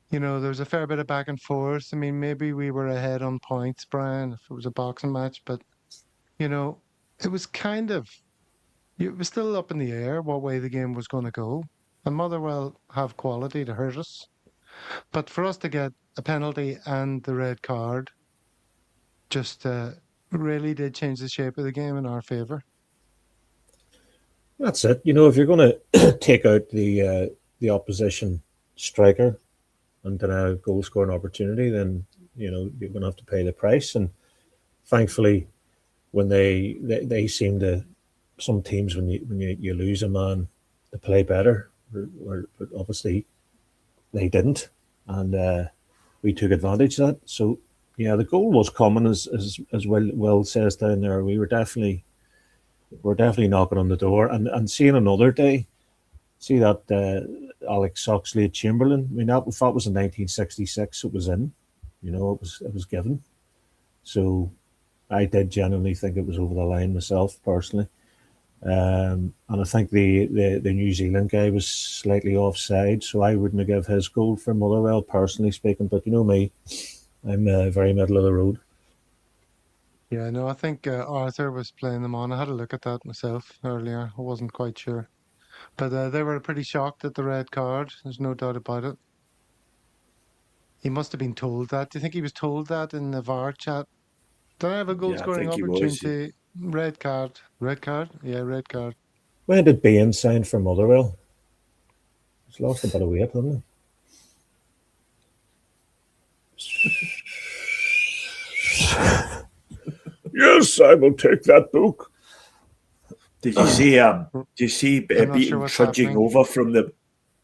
[SPEAKER 1] There was a fair bit of back and forth. I mean, maybe we were ahead on points, Brian, if it was a boxing match, but it was it was still up in the air what way the game was going to go. And Motherwell have quality to hurt us. But for us to get a penalty and the red card just really did change the shape of the game in our favour.
[SPEAKER 4] That's it. If you're going to take out the opposition striker and deny a goal-scoring opportunity, then, you're going to have to pay the price. And thankfully, when they seem to, some teams, when you lose a man, to play better. But obviously they didn't, and we took advantage of that. So yeah, the goal was coming, as Will says down there. We were definitely knocking on the door, and seeing another day, see that Alex Oxlade-Chamberlain. I mean, that was in 1966. It was in, it was given. So I did genuinely think it was over the line myself personally. And I think the New Zealand guy was slightly offside, so I wouldn't have given his goal for Motherwell, personally speaking. But you know me, I'm very middle of the road.
[SPEAKER 1] Yeah, no, I think Arthur was playing them on. I had a look at that myself earlier. I wasn't quite sure. But they were pretty shocked at the red card. There's no doubt about it. He must have been told that. Do you think he was told that in the VAR chat? Don't I have a goal
[SPEAKER 2] Yeah, I
[SPEAKER 1] scoring
[SPEAKER 2] think he was.
[SPEAKER 1] opportunity? Red card. Red card? Yeah, red card.
[SPEAKER 4] When did Beaton sign for Motherwell? He's lost a bit of weight, hasn't he? Yes, I will take that book.
[SPEAKER 2] Did you see? Did you see
[SPEAKER 1] I'm not sure
[SPEAKER 2] Beaton
[SPEAKER 1] what's
[SPEAKER 2] trudging
[SPEAKER 1] happening.
[SPEAKER 2] over from the?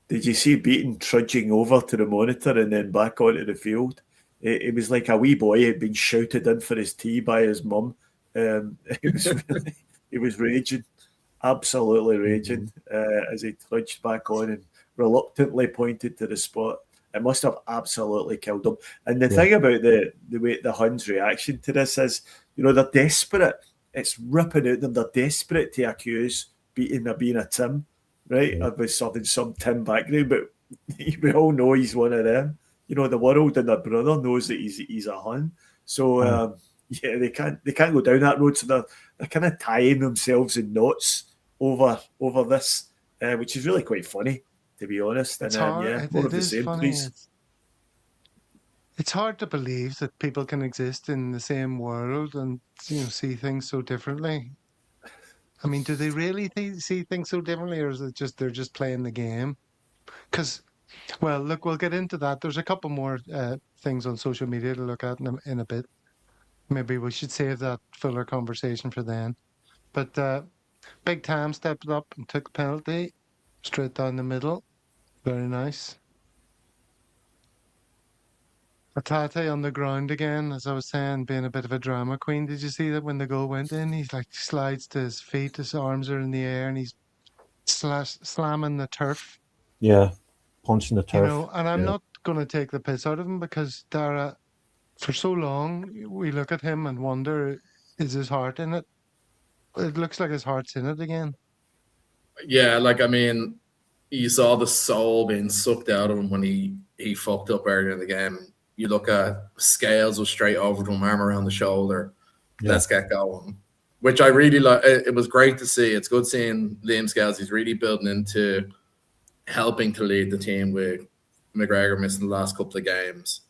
[SPEAKER 2] Did you see Beaton trudging over to the monitor and then back onto the field? It was like a wee boy had been shouted in for his tea by his mum. It was really, he was raging, absolutely raging, as he trudged back on and reluctantly pointed to the spot. It must have absolutely killed him. And the thing about the way the Huns' reaction to this is, you know, they're desperate. It's ripping out them. They're desperate to accuse Beaton of being a Tim, right?
[SPEAKER 4] Yeah.
[SPEAKER 2] With some Tim background, but we all know he's one of them. You know, the world and their brother knows that he's a Hun. So yeah, they can't go down that road. So they're kind of tying themselves in knots over this, which is really quite funny, to be honest.
[SPEAKER 1] It's
[SPEAKER 2] And
[SPEAKER 1] hard.
[SPEAKER 2] yeah, more
[SPEAKER 1] It
[SPEAKER 2] of the
[SPEAKER 1] is
[SPEAKER 2] same,
[SPEAKER 1] funny.
[SPEAKER 2] please.
[SPEAKER 1] It's hard to believe that people can exist in the same world and see things so differently. I mean, do they really see things so differently, or is it just they're just playing the game? Because, well, look, we'll get into that. There's a couple more things on social media to look at in a bit. Maybe we should save that fuller conversation for then. But Big Tam stepped up and took the penalty straight down the middle. Very nice. Atate on the ground again, as I was saying, being a bit of a drama queen. Did you see that when the goal went in? He's like slides to his feet, his arms are in the air, and he's slamming the turf.
[SPEAKER 4] Yeah, punching the turf.
[SPEAKER 1] And I'm
[SPEAKER 4] Yeah.
[SPEAKER 1] not going to take the piss out of him because Dara, for so long, we look at him and wonder, is his heart in it? It looks like his heart's in it again.
[SPEAKER 3] Yeah, like, I mean, you saw the soul being sucked out of him when he fucked up earlier in the game. You look at Scales was straight over to him, arm around the shoulder.
[SPEAKER 4] Yeah.
[SPEAKER 3] Let's get going. Which I really like. It was great to see. It's good seeing Liam Scales. He's really building into helping to lead the team with McGregor missing the last couple of games.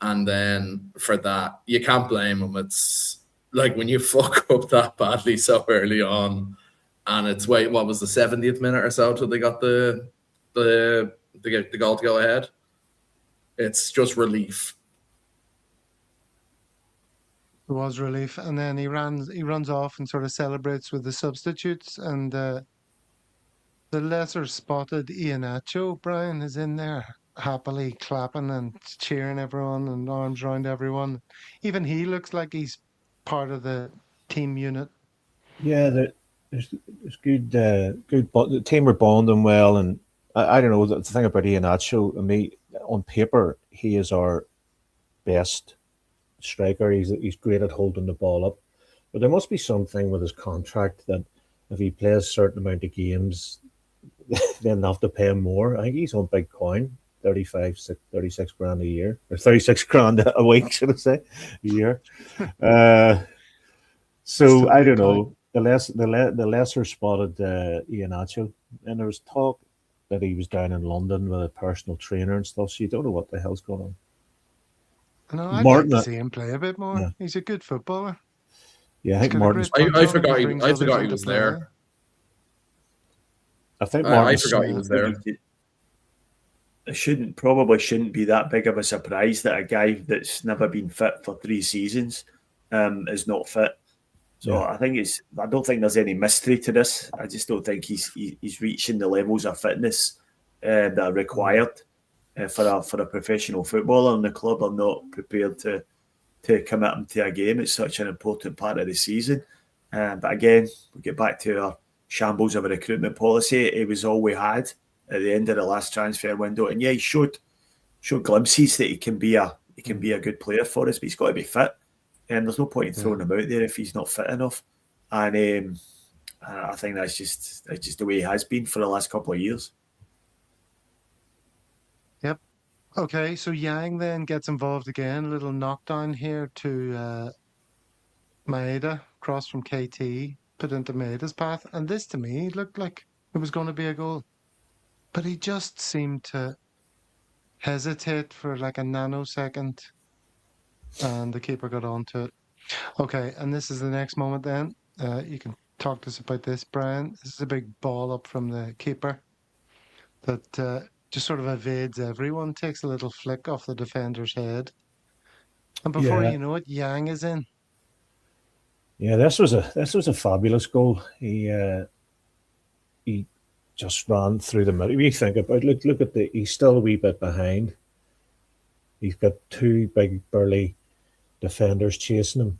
[SPEAKER 3] And then for that, you can't blame him. It's like when you fuck up that badly so early on, and it's what was the 70th minute or so till they got the goal to go ahead. It's just relief.
[SPEAKER 1] It was relief, and then he runs off and sort of celebrates with the substitutes, and the lesser spotted Iheanacho, Brian, is in there happily clapping and cheering everyone and arms around everyone. Even he looks like he's part of the team unit.
[SPEAKER 4] Yeah, there's good, but the team are bonding well, and I don't know, the thing about Iheanacho, I mean, on paper he is our best striker. He's great at holding the ball up, but there must be something with his contract that if he plays a certain amount of games, then they'll have to pay him more. I think he's on big coin, 36 grand a year, or 36 grand a week, should I say, a year. So I don't know. The lesser spotted Iheanacho, and there was talk that he was down in London with a personal trainer and stuff. So you don't know what the hell's going on.
[SPEAKER 1] No, I'd
[SPEAKER 4] Martin,
[SPEAKER 1] like to see him play a bit more.
[SPEAKER 4] Yeah.
[SPEAKER 1] He's a good footballer.
[SPEAKER 4] Yeah, I think Martin's.
[SPEAKER 3] I forgot he was there.
[SPEAKER 4] I think
[SPEAKER 3] I forgot he was there.
[SPEAKER 2] It probably shouldn't be that big of a surprise that a guy that's never been fit for 3 seasons is not fit. So yeah. I don't think there's any mystery to this. I just don't think he's reaching the levels of fitness that are required for a professional footballer, and the club are not prepared to commit him to a game. It's such an important part of the season. But again, we get back to our shambles of a recruitment policy. It was all we had at the end of the last transfer window, and yeah, he showed glimpses that he can be a good player for us, but he's got to be fit. And there's no point in throwing him out there if he's not fit enough. And I think that's just the way he has been for the last couple of years.
[SPEAKER 1] Yep. Okay, so Yang then gets involved again. A little knockdown here to Maeda, cross from KT, put into Maeda's path. And this to me looked like it was going to be a goal. But he just seemed to hesitate for like a nanosecond and the keeper got onto it. Okay, and this is the next moment then. You can talk to us about this, Brian. This is a big ball up from the keeper that just sort of evades everyone, takes a little flick off the defender's head. And before you know it, Yang is in.
[SPEAKER 4] Yeah, this was a fabulous goal. He just ran through the middle. If you think about it, look at he's still a wee bit behind. He's got two big burly defenders chasing him,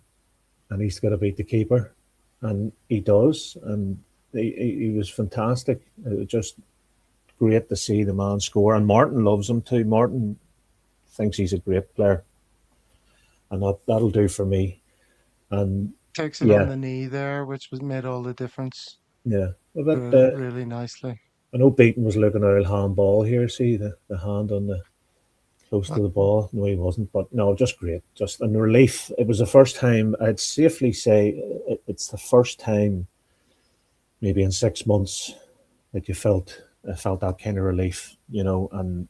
[SPEAKER 4] and he's got to beat the keeper, and he does. And he was fantastic. It was just great to see the man score, and Martin loves him too. Martin thinks he's a great player, and that'll do for me. And
[SPEAKER 1] takes it on the knee there, which made all the difference.
[SPEAKER 4] Yeah,
[SPEAKER 1] really nicely.
[SPEAKER 4] I know Beaton was looking at a handball here. See the hand on the close to the ball. No, he wasn't, but no, just great. Just in relief. It was the first time, I'd safely say it's the first time, maybe in 6 months, that I felt that kind of relief, and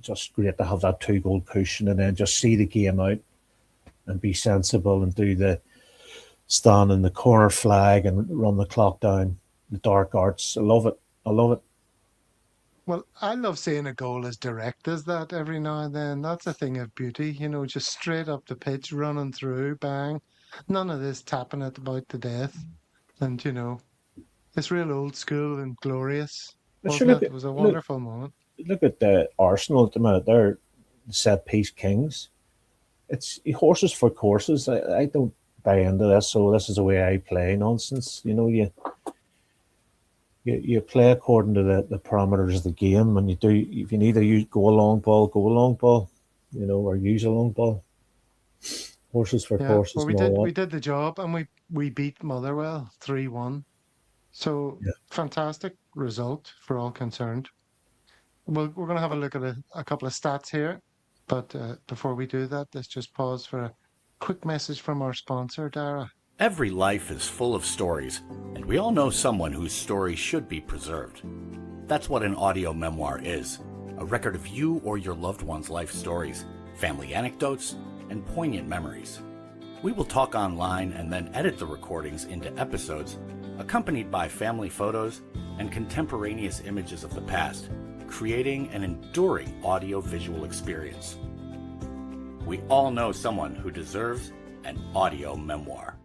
[SPEAKER 4] just great to have that 2-goal push, and then just see the game out and be sensible and do the stand in the corner flag and run the clock down, the dark arts. I love it.
[SPEAKER 1] Well, I love seeing a goal as direct as that every now and then. That's a thing of beauty, just straight up the pitch, running through, bang. None of this tapping it about to death. And, it's real old school and glorious. It was a wonderful moment.
[SPEAKER 4] Look at the Arsenal at the minute. They're set-piece kings. It's horses for courses. I don't buy into this, so this is the way I play nonsense. You play according to the parameters of the game, and you can either go a long ball, or use a long ball. Horses for courses.
[SPEAKER 1] Well, we did the job, and we beat Motherwell 3-1. So fantastic result for all concerned. We're going to have a look at a couple of stats here, but before we do that, let's just pause for a quick message from our sponsor, Dara.
[SPEAKER 5] Every life is full of stories, and we all know someone whose story should be preserved. That's what an audio memoir is, a record of you or your loved one's life stories, family anecdotes, and poignant memories. We will talk online and then edit the recordings into episodes, accompanied by family photos and contemporaneous images of the past, creating an enduring audio-visual experience. We all know someone who deserves an audio memoir.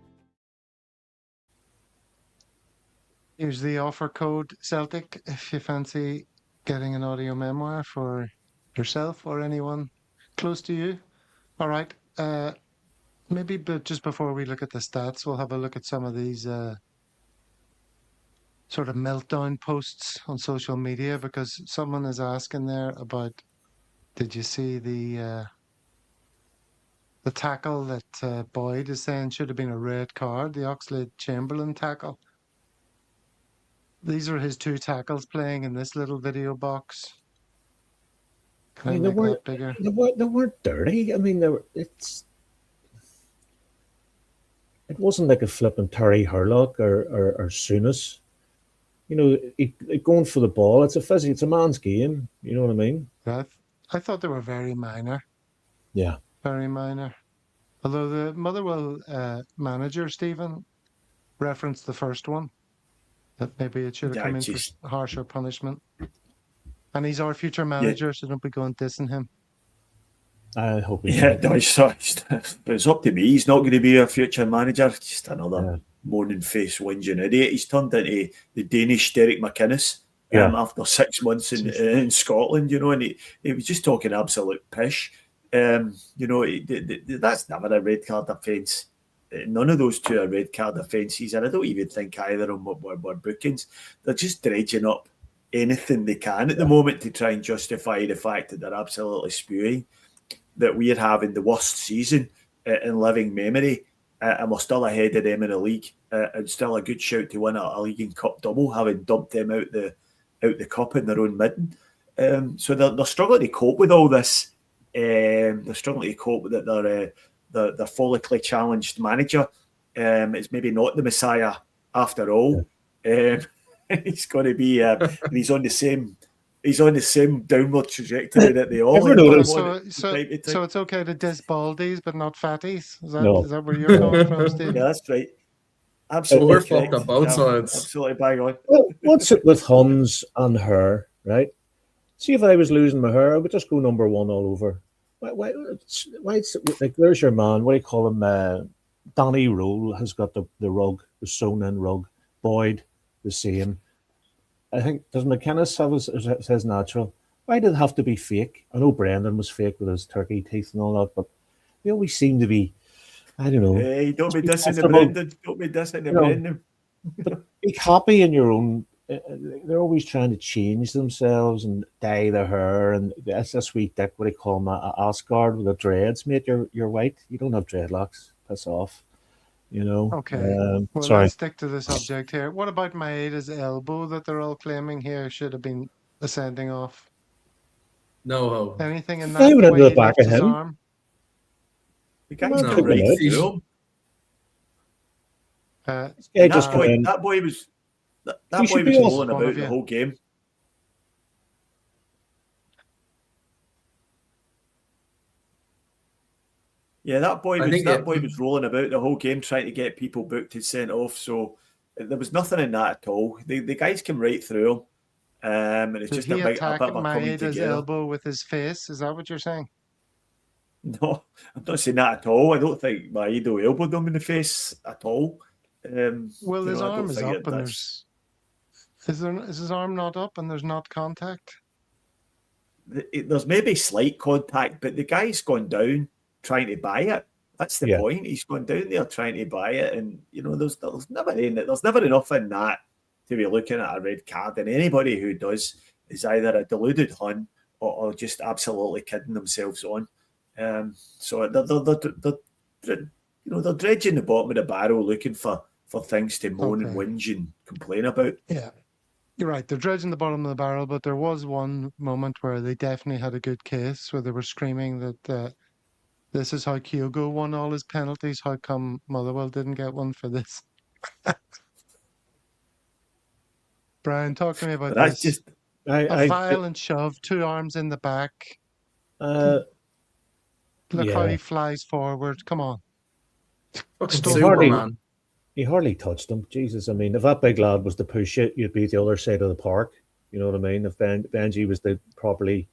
[SPEAKER 1] Here's the offer code Celtic if you fancy getting an audio memoir for yourself or anyone close to you. All right. Maybe but just before we look at the stats, we'll have a look at some of these sort of meltdown posts on social media, because someone is asking there about, did you see the tackle that Boyd is saying should have been a red card, the Oxlade-Chamberlain tackle? These are his 2 tackles playing in this little video box. Can I make that bigger?
[SPEAKER 4] They weren't dirty. I mean, it wasn't like a flipping Terry Hurlock or Souness. Going for the ball. It's a man's game. You know what I mean?
[SPEAKER 1] I thought they were very minor.
[SPEAKER 4] Yeah.
[SPEAKER 1] Very minor. Although the Motherwell manager, Stephen, referenced the first one, that maybe it should have come in for harsher punishment. And he's our future manager, so don't be going dissing him.
[SPEAKER 4] I hope he
[SPEAKER 2] it's up to me. He's not going to be our future manager. Just another moaning face whinging idiot. He's turned into the Danish Derek McInnes after 6 months in Scotland, and he was just talking absolute pish. That's never a red card offence. None of those 2 are red card offences, and I don't even think either of them were bookings. They're just dredging up anything they can at the moment to try and justify the fact that they're absolutely spewing that we're having the worst season in living memory, and we're still ahead of them in the league, and still a good shout to win a League and Cup double, having dumped them out the cup in their own midden. So they're struggling to cope with all this. They're struggling to cope with it. the follically challenged manager. It's maybe not the Messiah after all. He's going to be, he's on the same downward trajectory that they all are.
[SPEAKER 1] So it's okay to diss baldies but not fatties. Is that where you're
[SPEAKER 2] No.
[SPEAKER 1] coming from, Steve?
[SPEAKER 2] Yeah, that's right. Absolutely.
[SPEAKER 3] We're fucked on both sides.
[SPEAKER 2] Absolutely bang on.
[SPEAKER 4] Well, what's it with Huns and her, right? See, if I was losing my hair, I would just go number one all over. Why like, there's your man, what do you call him? Danny Roll has got the rug, the sewn-in rug. Boyd, the same. I think, does McInnes have his natural? Why did it have to be fake? I know Brendan was fake with his turkey teeth and all that, but they always seem to be, I don't know.
[SPEAKER 2] Hey, don't be dissing the Brendan. Don't be dissing the Brendan.
[SPEAKER 4] But be happy in your own. They're always trying to change themselves and dye their hair, and that's a sweet dick. What do you call him? Asgard with the dreads, mate. You're white. You don't have dreadlocks. Piss off. You know.
[SPEAKER 1] Okay. Well,
[SPEAKER 4] sorry.
[SPEAKER 1] let's stick to the subject here. What about Maeda's elbow that they're all claiming here should have been a sending off?
[SPEAKER 3] No hope.
[SPEAKER 1] Anything in that?
[SPEAKER 4] They went into
[SPEAKER 1] way
[SPEAKER 4] the back of him.
[SPEAKER 1] Arm?
[SPEAKER 2] The guy's got right through him. That boy was rolling about the whole game. Yeah, that boy was rolling about the whole game trying to get people booked and sent off. So there was nothing in that at all. The guys came right through him. And it's just a bit of a coming together.
[SPEAKER 1] Elbow with his face. Is that what you're saying?
[SPEAKER 2] No, I'm not saying that at all. I don't think Maedo elbowed him in the face at all.
[SPEAKER 1] Well, his arm is up, and is his arm not up, and there's not contact?
[SPEAKER 2] There's maybe slight contact, but the guy's gone down trying to buy it. That's the point. He's gone down there trying to buy it, and there's never enough in that to be looking at a red card. And anybody who does is either a deluded Hun or just absolutely kidding themselves on. So they're dredging the bottom of the barrel looking for things to moan and whinge and complain about.
[SPEAKER 1] Yeah, you're right. They're dredging the bottom of the barrel, but there was one moment where they definitely had a good case where they were screaming that this is how Kyogo won all his penalties. How come Motherwell didn't get one for this? Brian, talk to me about
[SPEAKER 2] that's
[SPEAKER 1] this.
[SPEAKER 2] Just
[SPEAKER 1] a violent shove, 2 arms in the back. Look how he flies forward. Come on.
[SPEAKER 4] He hardly touched him. Jesus, I mean, if that big lad was to push it, you'd be at the other side of the park. You know what I mean? If Benji was to properly...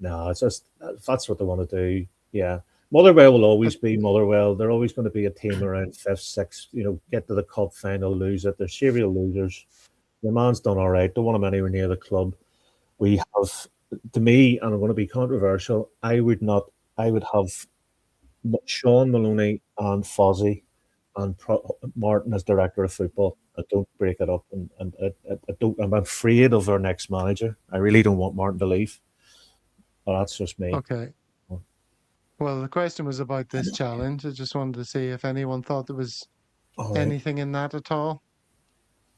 [SPEAKER 4] No, it's just, if that's what they want to do, yeah. Motherwell will always be Motherwell. They're always going to be a team around 5th, 6th, get to the cup final, lose it. They're serial losers. The man's done all right. Don't want him anywhere near the club. We have, to me, and I'm going to be controversial, I would have Sean Maloney and Fozzie and Martin as director of football. I don't break it up, and I don't. I'm afraid of our next manager. I really don't want Martin to leave. But that's just me.
[SPEAKER 1] Okay. Well, the question was about this challenge. I just wanted to see if anyone thought there was anything in that at all.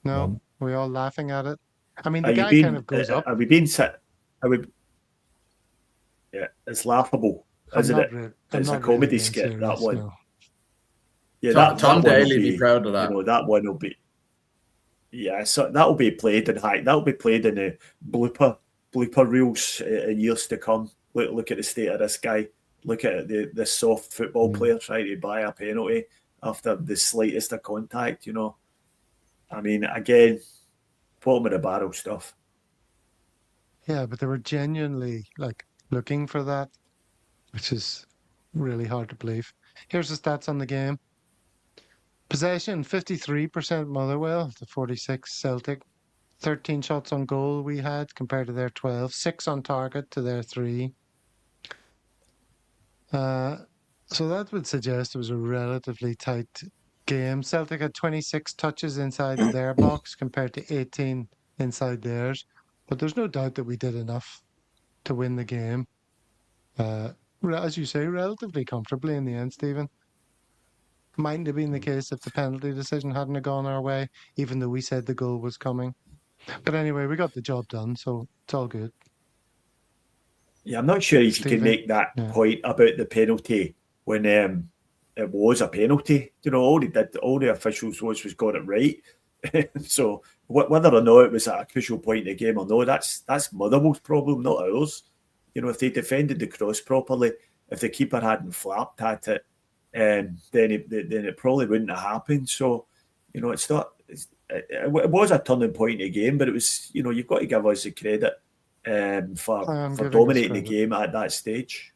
[SPEAKER 1] No, we're all laughing at it. I mean, the guy kind of goes up.
[SPEAKER 2] Are we being set? Yeah, it's laughable, isn't it? It's a comedy skit, serious, that one. No. Yeah,
[SPEAKER 3] Tom Daly will be proud of that.
[SPEAKER 2] That one will be. Yeah, so that'll be played in that'll be played in the blooper reels in years to come. Look at the state of this guy. Look at the soft football player trying to buy a penalty after the slightest of contact. I mean, again, bottom of the barrel stuff.
[SPEAKER 1] Yeah, but they were genuinely looking for that, which is really hard to believe. Here's the stats on the game. Possession, 53% Motherwell to 46 Celtic. 13 shots on goal we had compared to their 12. 6 on target to their 3. So that would suggest it was a relatively tight game. Celtic had 26 touches inside their box compared to 18 inside theirs. But there's no doubt that we did enough to win the game. As you say, relatively comfortably in the end, Stephen. Mightn't have been the case if the penalty decision hadn't have gone our way, even though we said the goal was coming. But anyway, we got the job done, so it's all good.
[SPEAKER 2] Yeah, I'm not sure if you can make that point about the penalty when it was a penalty. All the officials was got it right. So whether or not it was at a crucial point in the game or no, that's Motherwell's problem, not ours. If they defended the cross properly, if the keeper hadn't flapped at it, then it probably wouldn't have happened. So, it's not. It was a turning point in the game, but it was. You've got to give us the credit for dominating the game at that stage.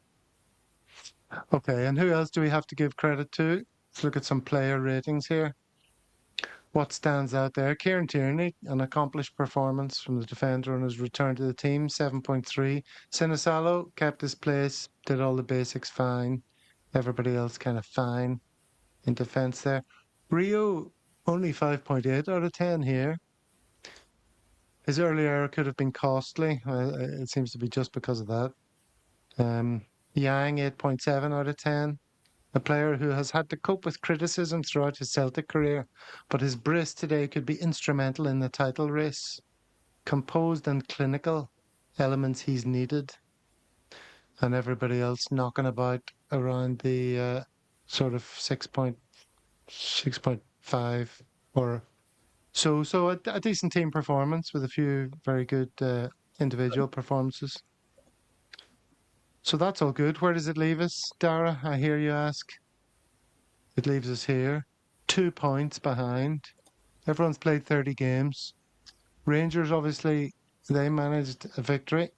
[SPEAKER 1] Okay, and who else do we have to give credit to? Let's look at some player ratings here. What stands out there? Kieran Tierney, an accomplished performance from the defender on his return to the team, 7.3. Sinisalo kept his place, did all the basics fine. Everybody else kind of fine in defence there. Rio, only 5.8 out of 10 here. His early error could have been costly. It seems to be just because of that. Yang, 8.7 out of 10. A player who has had to cope with criticism throughout his Celtic career, but his brace today could be instrumental in the title race. Composed and clinical elements he's needed. And everybody else knocking about around the sort of 6.5 or so. So a decent team performance with a few very good individual performances. So that's all good. Where does it leave us, Dara? I hear you ask. It leaves us here, 2 points behind. Everyone's played 30 games. Rangers, obviously, they managed a victory.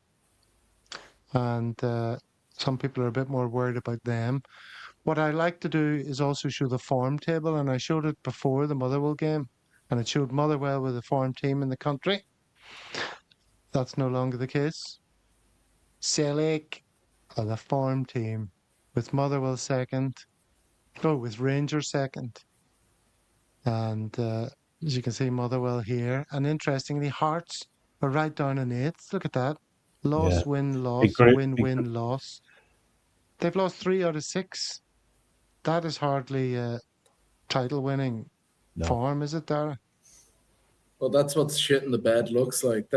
[SPEAKER 1] And some people are a bit more worried about them. What I like to do is also show the form table, and I showed it before the Motherwell game, and it showed Motherwell with a form team in the country. That's no longer the case. Celtic are the form team, with Motherwell second. With Rangers second. And as you can see, Motherwell here. And interestingly, Hertz are right down in eighth. Look at that. Loss, win, loss, win, loss. They've lost 3 out of 6. That is hardly title-winning form, is it, Dara?
[SPEAKER 3] Well, that's what shit in the bed looks like.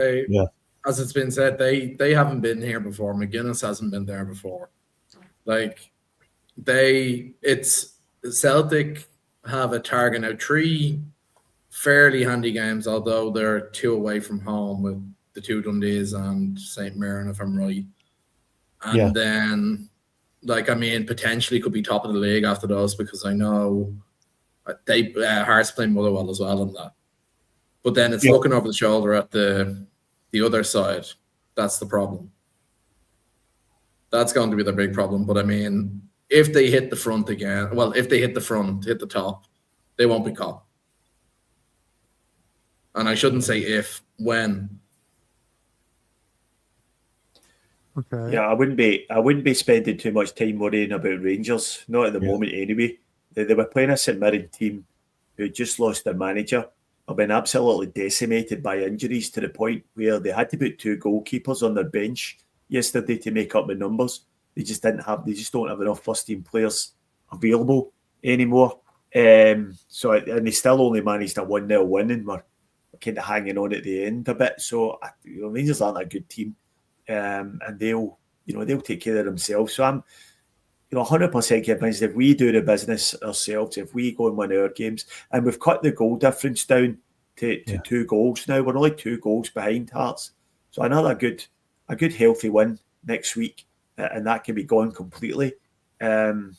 [SPEAKER 3] As it's been said, they haven't been here before. McGuinness hasn't been there before. Celtic have a target now, 3 fairly handy games, although they're 2 away from home with the 2 Dundees and St. Mirren, if I'm right. And then, potentially could be top of the league after those, because I know Hearts playing Motherwell as well in that. But then it's looking over the shoulder at the other side. That's the problem. That's going to be the big problem. But if they hit the front again, if they hit the top, they won't be caught. And I shouldn't say if, when.
[SPEAKER 1] Okay.
[SPEAKER 2] Yeah, I wouldn't be spending too much time worrying about Rangers, not at the moment anyway. They were playing a St Mirren team who just lost their manager. Have been absolutely decimated by injuries to the point where they had to put 2 goalkeepers on their bench yesterday to make up the numbers. They just don't have enough first team players available anymore. And they still only managed a 1-0 win, and we're kind of hanging on at the end a bit. So Rangers aren't a good team, and they'll take care of themselves. So I'm 100% convinced if we do the business ourselves, if we go and win our games, and we've cut the goal difference down to 2 goals now. We're only 2 goals behind Hearts. So another good healthy win next week, and that can be gone completely. And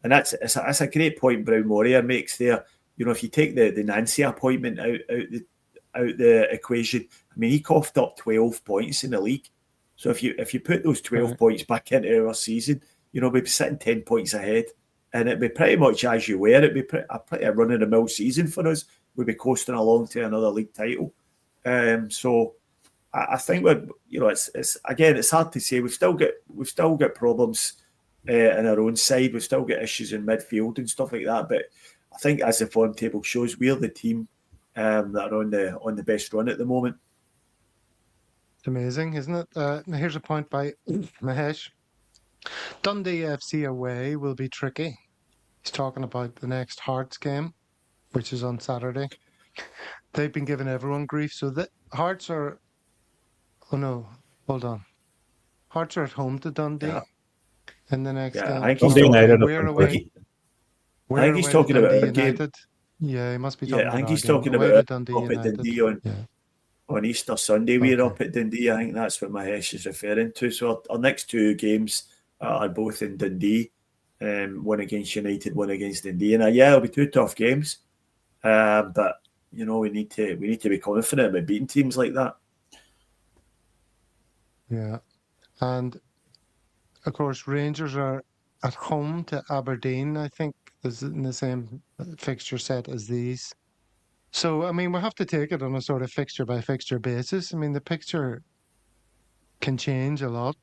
[SPEAKER 2] that's a great point Brown Warrior makes there. If you take the Nancy appointment out the equation, he coughed up 12 points in the league. So if you put those 12 points back into our season, we'd be sitting 10 points ahead, and it'd be pretty much as you were. It'd be a pretty run-of-the-mill season for us. We'd be coasting along to another league title. So I think it's hard to say. We've still got problems in our own side. We've still got issues in midfield and stuff like that. But I think as the form table shows, we're the team that are on the best run at the moment.
[SPEAKER 1] It's amazing, isn't it? Here's a point by Mahesh. Dundee FC away will be tricky. He's talking about the next Hearts game, which is on Saturday. They've been giving everyone grief. So the Hearts are... Oh, no. Hold on. Hearts are at home to Dundee. in the next
[SPEAKER 2] Yeah,
[SPEAKER 1] game.
[SPEAKER 2] I think he's
[SPEAKER 4] Dundee
[SPEAKER 2] talking.
[SPEAKER 4] United
[SPEAKER 1] We're
[SPEAKER 4] have
[SPEAKER 1] away.
[SPEAKER 4] been
[SPEAKER 1] We're
[SPEAKER 2] I think he's
[SPEAKER 1] away to
[SPEAKER 2] talking about
[SPEAKER 1] Dundee
[SPEAKER 2] our game.
[SPEAKER 1] United. Yeah, he must be talking
[SPEAKER 2] Yeah, I
[SPEAKER 1] about
[SPEAKER 2] think
[SPEAKER 1] our
[SPEAKER 2] he's
[SPEAKER 1] game.
[SPEAKER 2] talking
[SPEAKER 1] Away
[SPEAKER 2] about
[SPEAKER 1] to Dundee
[SPEAKER 2] up at
[SPEAKER 1] United.
[SPEAKER 2] Dundee
[SPEAKER 1] Yeah.
[SPEAKER 2] on Easter Sunday. We're
[SPEAKER 1] Okay.
[SPEAKER 2] up at Dundee. I think that's what Mahesh is referring to. So our next two games are both in Dundee. One against United, one against Dundee. And yeah, it'll be two tough games. But you know, we need to be confident about beating teams like that.
[SPEAKER 1] Yeah. And of course, Rangers are at home to Aberdeen, I think, is in the same fixture set as these. So, I mean, we'll have to take it on a sort of fixture by fixture basis. I mean, the picture can change a lot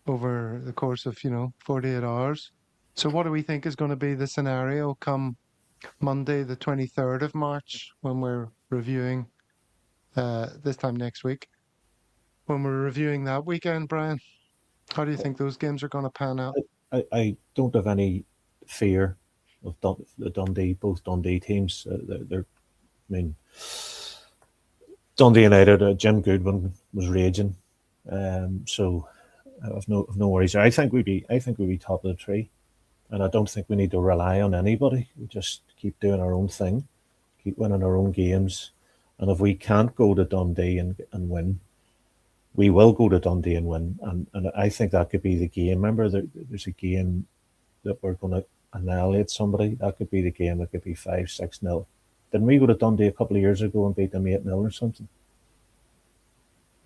[SPEAKER 1] over the course of, 48 hours. So, what do we think is going to be the scenario come Monday, the 23rd of March, when we're reviewing this time next week? When we're reviewing that weekend, Brian, how do you think those games are going to pan out?
[SPEAKER 4] I don't have any fear of the Dundee, both Dundee teams. I mean, Dundee United, Jim Goodwin was raging, so I have no worries. I think we'd be top of the tree, and I don't think we need to rely on anybody. We just keep doing our own thing, keep winning our own games, and if we can't go to Dundee and win, we will go to Dundee and win. And I think that could be the game. Remember, there's a game that we're going to annihilate somebody. That could be the game. It could be 5-6-0. Didn't we go to Dundee a couple of years ago and beat them 8-0 or something?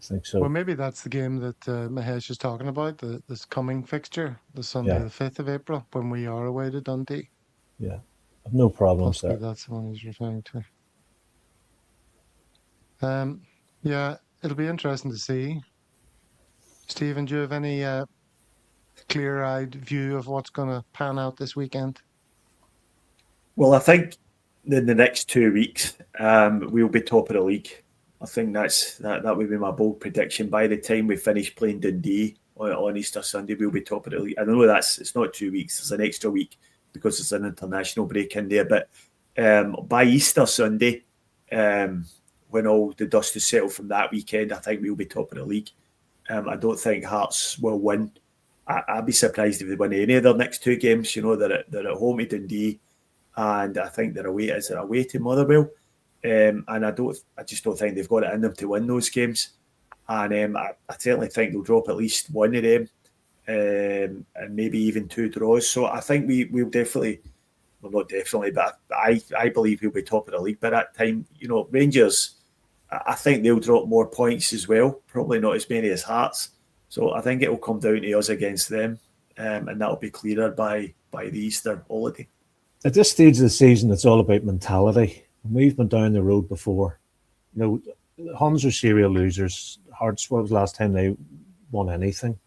[SPEAKER 4] I think so.
[SPEAKER 1] Well, maybe that's the game that Mahesh is talking about, this coming fixture, the Sunday, the 5th of April, when we are away to Dundee.
[SPEAKER 4] Yeah, I've no problems
[SPEAKER 1] Possibly
[SPEAKER 4] there.
[SPEAKER 1] that's the one he's referring to. Yeah, it'll be interesting to see. Stephen, do you have any clear-eyed view of what's going to pan out this weekend?
[SPEAKER 2] Well, I think in the next 2 weeks, we'll be top of the league. I think that would be my bold prediction. By the time we finish playing Dundee on Easter Sunday, we'll be top of the league. I know it's not 2 weeks; it's an extra week because it's an international break in there. But by Easter Sunday, when all the dust is settled from that weekend, I think we'll be top of the league. I don't think Hertz will win. I'd be surprised if they win any of their next two games. You know, they're at home to Dundee, and I think they're away to Motherwell. And I just don't think they've got it in them to win those games. And I certainly think they'll drop at least one of them, and maybe even two draws. So I think we'll definitely, well, not definitely, but I believe we'll be top of the league by that time. You know, Rangers, I think they'll drop more points as well, probably not as many as Hearts. So I think it will come down to us against them, and that'll be clearer by the Easter holiday.
[SPEAKER 4] At this stage of the season, it's all about mentality. We've been down the road before. You know, Huns are serial losers. Hearts, what was the last time they won anything?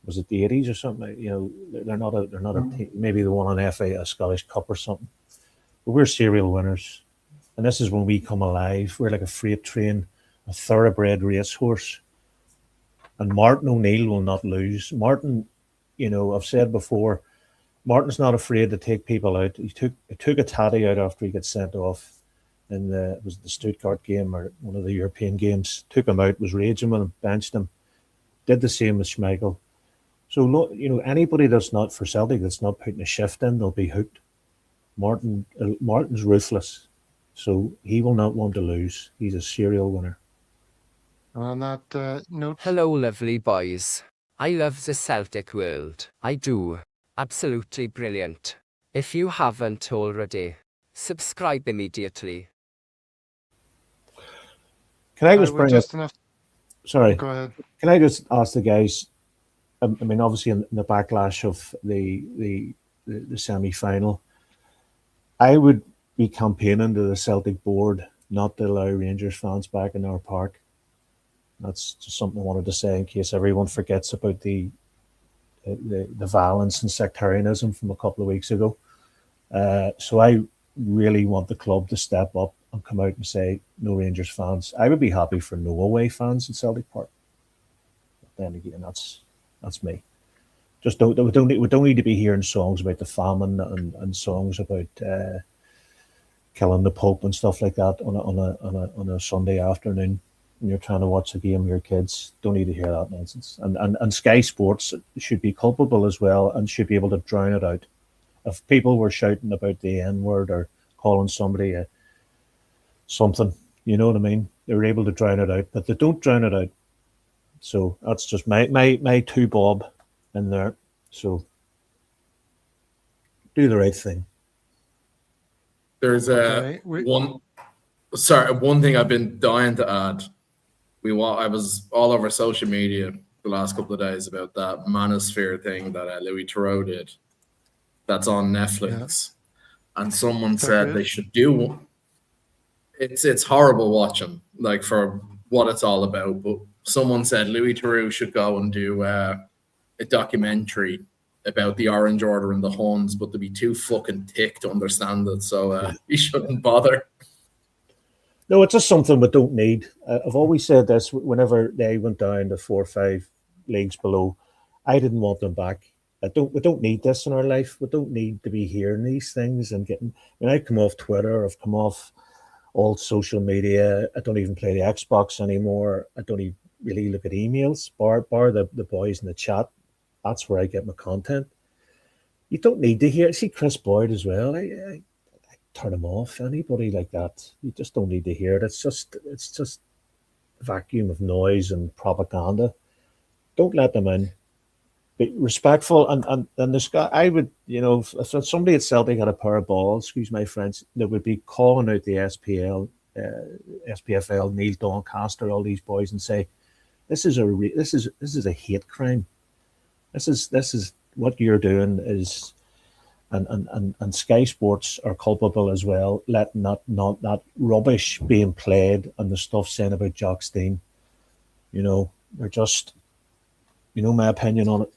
[SPEAKER 4] Was it the 80s or something? You know, they're not a team. Maybe they won an FA, a Scottish Cup or something. But we're serial winners. And this is when we come alive. We're like a freight train, a thoroughbred racehorse. And Martinoneill will not lose. Martin, you know, I've said before, Martin's not afraid to take people out. He took a tatty out after he got sent off in the Stuttgart game or one of the European games. Took him out, was raging with him, benched him. Did the same with Schmeichel. So, you know, anybody that's not for Celtic, that's not putting a shift in, they'll be hooked. Martin's ruthless. So he will not want to lose. He's a serial winner.
[SPEAKER 1] On that note...
[SPEAKER 6] Hello, lovely boys. I love the Celtic world. I do. Absolutely brilliant. If you haven't already, subscribe immediately.
[SPEAKER 4] Can I just bring up... Sorry.
[SPEAKER 1] Go ahead.
[SPEAKER 4] Can I just ask the guys, I mean, obviously in the backlash of the semi-final, I would be campaigning to the Celtic board not to allow Rangers fans back in our park. That's just something I wanted to say in case everyone forgets about the violence and sectarianism from a couple of weeks ago. So I really want the club to step up and come out and say no Rangers fans. I would be happy for no away fans at Celtic Park. But then again, that's me. Just we don't need to be hearing songs about the famine and songs about killing the Pope and stuff like that on a Sunday afternoon. when you're trying to watch a game with your kids. Don't need to hear that nonsense. And Sky Sports should be culpable as well and should be able to drown it out. If people were shouting about the N word or calling somebody something, you know what I mean? They were able to drown it out, but they don't drown it out. So that's just my two bob in there. So do the right thing.
[SPEAKER 3] There's one thing I've been dying to add. I was all over social media the last couple of days about that Manosphere thing that Louis Theroux did. That's on Netflix, and someone said they should do one. It's horrible watching, like, for what it's all about. But someone said Louis Theroux should go and do a documentary about the Orange Order and the Huns, but to be too fucking thick to understand it, so he shouldn't bother.
[SPEAKER 4] No, it's just something we don't need. I've always said this whenever they went down to 4 or 5 leagues below. I didn't want them back. We don't need this in our life. We don't need to be hearing these things and getting. I mean, I've come off Twitter. I've come off all social media. I don't even play the Xbox anymore. I don't even really look at emails. Bar the boys in the chat. That's where I get my content. You don't need to hear. See Chris Boyd as well. I turn him off. Anybody like that, you just don't need to hear it. It's just a vacuum of noise and propaganda. Don't let them in. Be respectful and this guy. I would, if somebody at Celtic had a pair of balls, excuse my French, that would be calling out the SPL, SPFL, Neil Doncaster, all these boys, and say, this is a hate crime. This is what you're doing is. And Sky Sports are culpable as well, letting that rubbish being played and the stuff saying about Jock Stein. They're just, my opinion on it.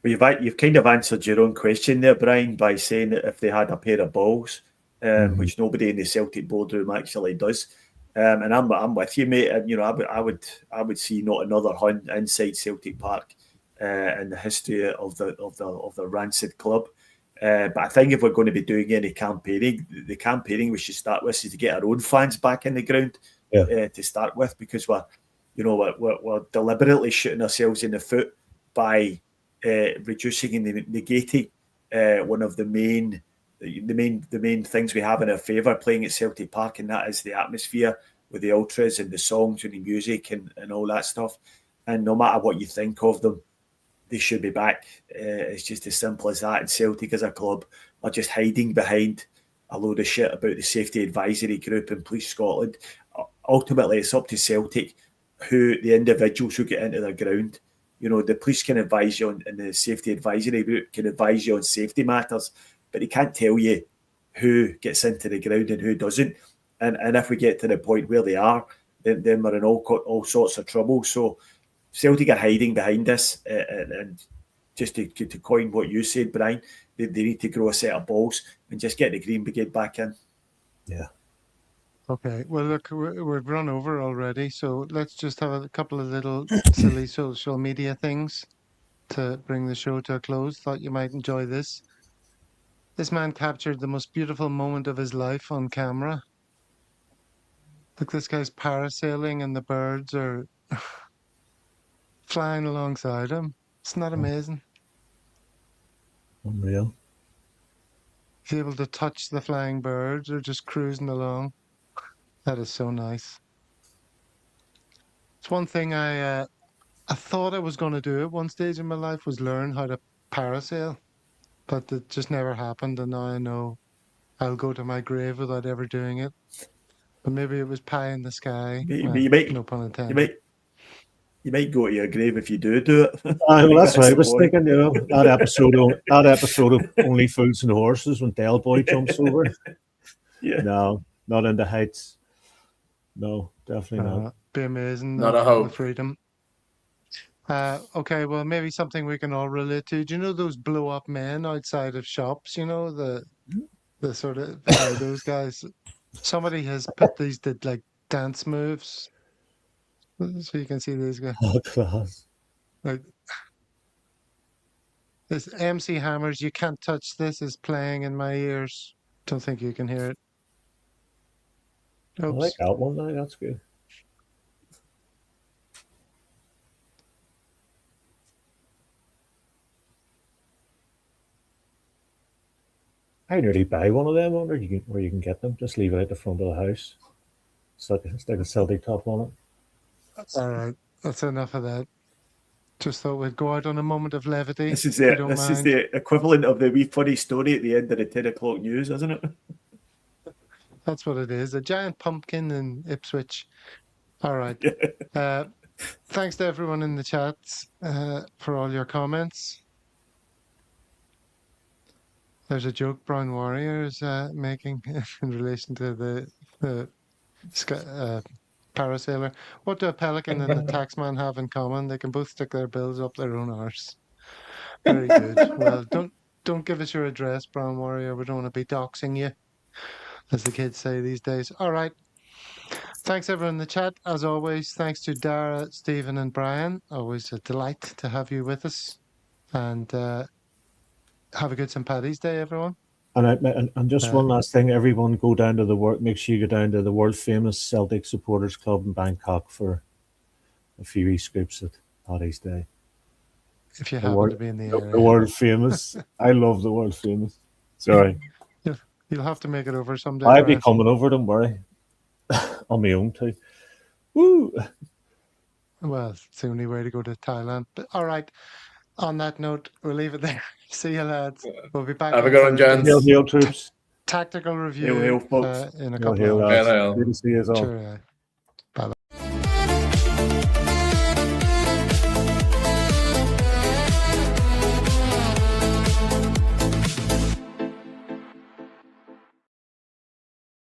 [SPEAKER 2] Well, you've kind of answered your own question there, Brian, by saying that if they had a pair of balls, which nobody in the Celtic boardroom actually does, and I'm with you, mate. And I would see not another Hun inside Celtic Park. In the history of the rancid club, but I think if we're going to be doing any campaigning, the campaigning we should start with is to get our own fans back in the ground to start with, because we're deliberately shooting ourselves in the foot by reducing and negating one of the main things we have in our favour playing at Celtic Park, and that is the atmosphere with the ultras and the songs and the music and all that stuff. And no matter what you think of them, they should be back. It's just as simple as that. And Celtic as a club are just hiding behind a load of shit about the Safety Advisory Group and Police Scotland. Ultimately, it's up to Celtic, the individuals who get into their ground. The police can advise you and the Safety Advisory Group can advise you on safety matters, but they can't tell you who gets into the ground and who doesn't. And if we get to the point where they are, then we're in all sorts of trouble. So Celtic are hiding behind this, and just to coin what you said, Brian, they need to grow a set of balls and just get the Green Brigade back in.
[SPEAKER 4] Yeah.
[SPEAKER 1] Okay. Well, look, we've run over already, so let's just have a couple of little silly social media things to bring the show to a close. Thought you might enjoy this. This man captured the most beautiful moment of his life on camera. Look, this guy's parasailing and the birds are flying alongside him. It's not amazing.
[SPEAKER 4] Unreal.
[SPEAKER 1] He's able to touch the flying birds or just cruising along. That is so nice. It's one thing I thought I was going to do at one stage in my life was learn how to parasail, but it just never happened, and now I know I'll go to my grave without ever doing it. But maybe it was pie in the sky. No pun intended.
[SPEAKER 2] You might go to your grave if you do it.
[SPEAKER 4] Well, that's what I was thinking. That episode of Only Fools and Horses when Del Boy jumps over.
[SPEAKER 2] Yeah.
[SPEAKER 4] No, not into heights. No, definitely not.
[SPEAKER 1] Be amazing.
[SPEAKER 3] Not a hope.
[SPEAKER 1] The freedom. Okay, well, maybe something we can all relate to. Do you know those blow up men outside of shops? The sort of those guys. Somebody has put these like dance moves. So you can see these guys.
[SPEAKER 4] Oh, class.
[SPEAKER 1] Like this MC Hammer's You Can't Touch This is playing in my ears. Don't think you can hear it.
[SPEAKER 4] I
[SPEAKER 1] Oops.
[SPEAKER 4] like that one. Now. That's good. I nearly buy one of them where you can get them. Just leave it at the front of the house. Stick a Celtic top on it.
[SPEAKER 1] All right, that's enough of that. Just thought we'd go out on a moment of levity.
[SPEAKER 2] This is
[SPEAKER 1] if you
[SPEAKER 2] it.
[SPEAKER 1] don't
[SPEAKER 2] This is
[SPEAKER 1] mind.
[SPEAKER 2] the equivalent of the wee funny story at the end of the 10 o'clock news, isn't it?
[SPEAKER 1] That's what it is. A giant pumpkin in Ipswich. All right. Thanks to everyone in the chats for all your comments. There's a joke Brown Warrior is making in relation to the parasailer. What do a pelican and the taxman have in common? They can both stick their bills up their own arse. Very good. Well, don't give us your address, Brown Warrior. We don't want to be doxing you, as the kids say these days. All right. Thanks everyone in the chat. As always, thanks to Dara, Stephen and Brian. Always a delight to have you with us. And have a good St. Paddy's Day, everyone.
[SPEAKER 4] And just one last thing, everyone go down to make sure you go down to the world famous Celtic Supporters Club in Bangkok for a few e-scoops at Paddy's Day.
[SPEAKER 1] If you happen to be in the area.
[SPEAKER 4] The world famous. I love the world famous. Sorry.
[SPEAKER 1] You'll have to make it over someday.
[SPEAKER 4] I'll be coming over, don't worry. On my own too. Woo!
[SPEAKER 1] Well, it's the only way to go to Thailand. But all right. On that note, we'll leave it there. See you, lads. We'll be back.
[SPEAKER 3] Have a good one, gents.
[SPEAKER 4] Hail, troops.
[SPEAKER 1] Tactical review
[SPEAKER 2] Hail, folks.
[SPEAKER 1] in a couple of
[SPEAKER 4] Hail,
[SPEAKER 1] hours.
[SPEAKER 4] Good to see you all.
[SPEAKER 1] Sure,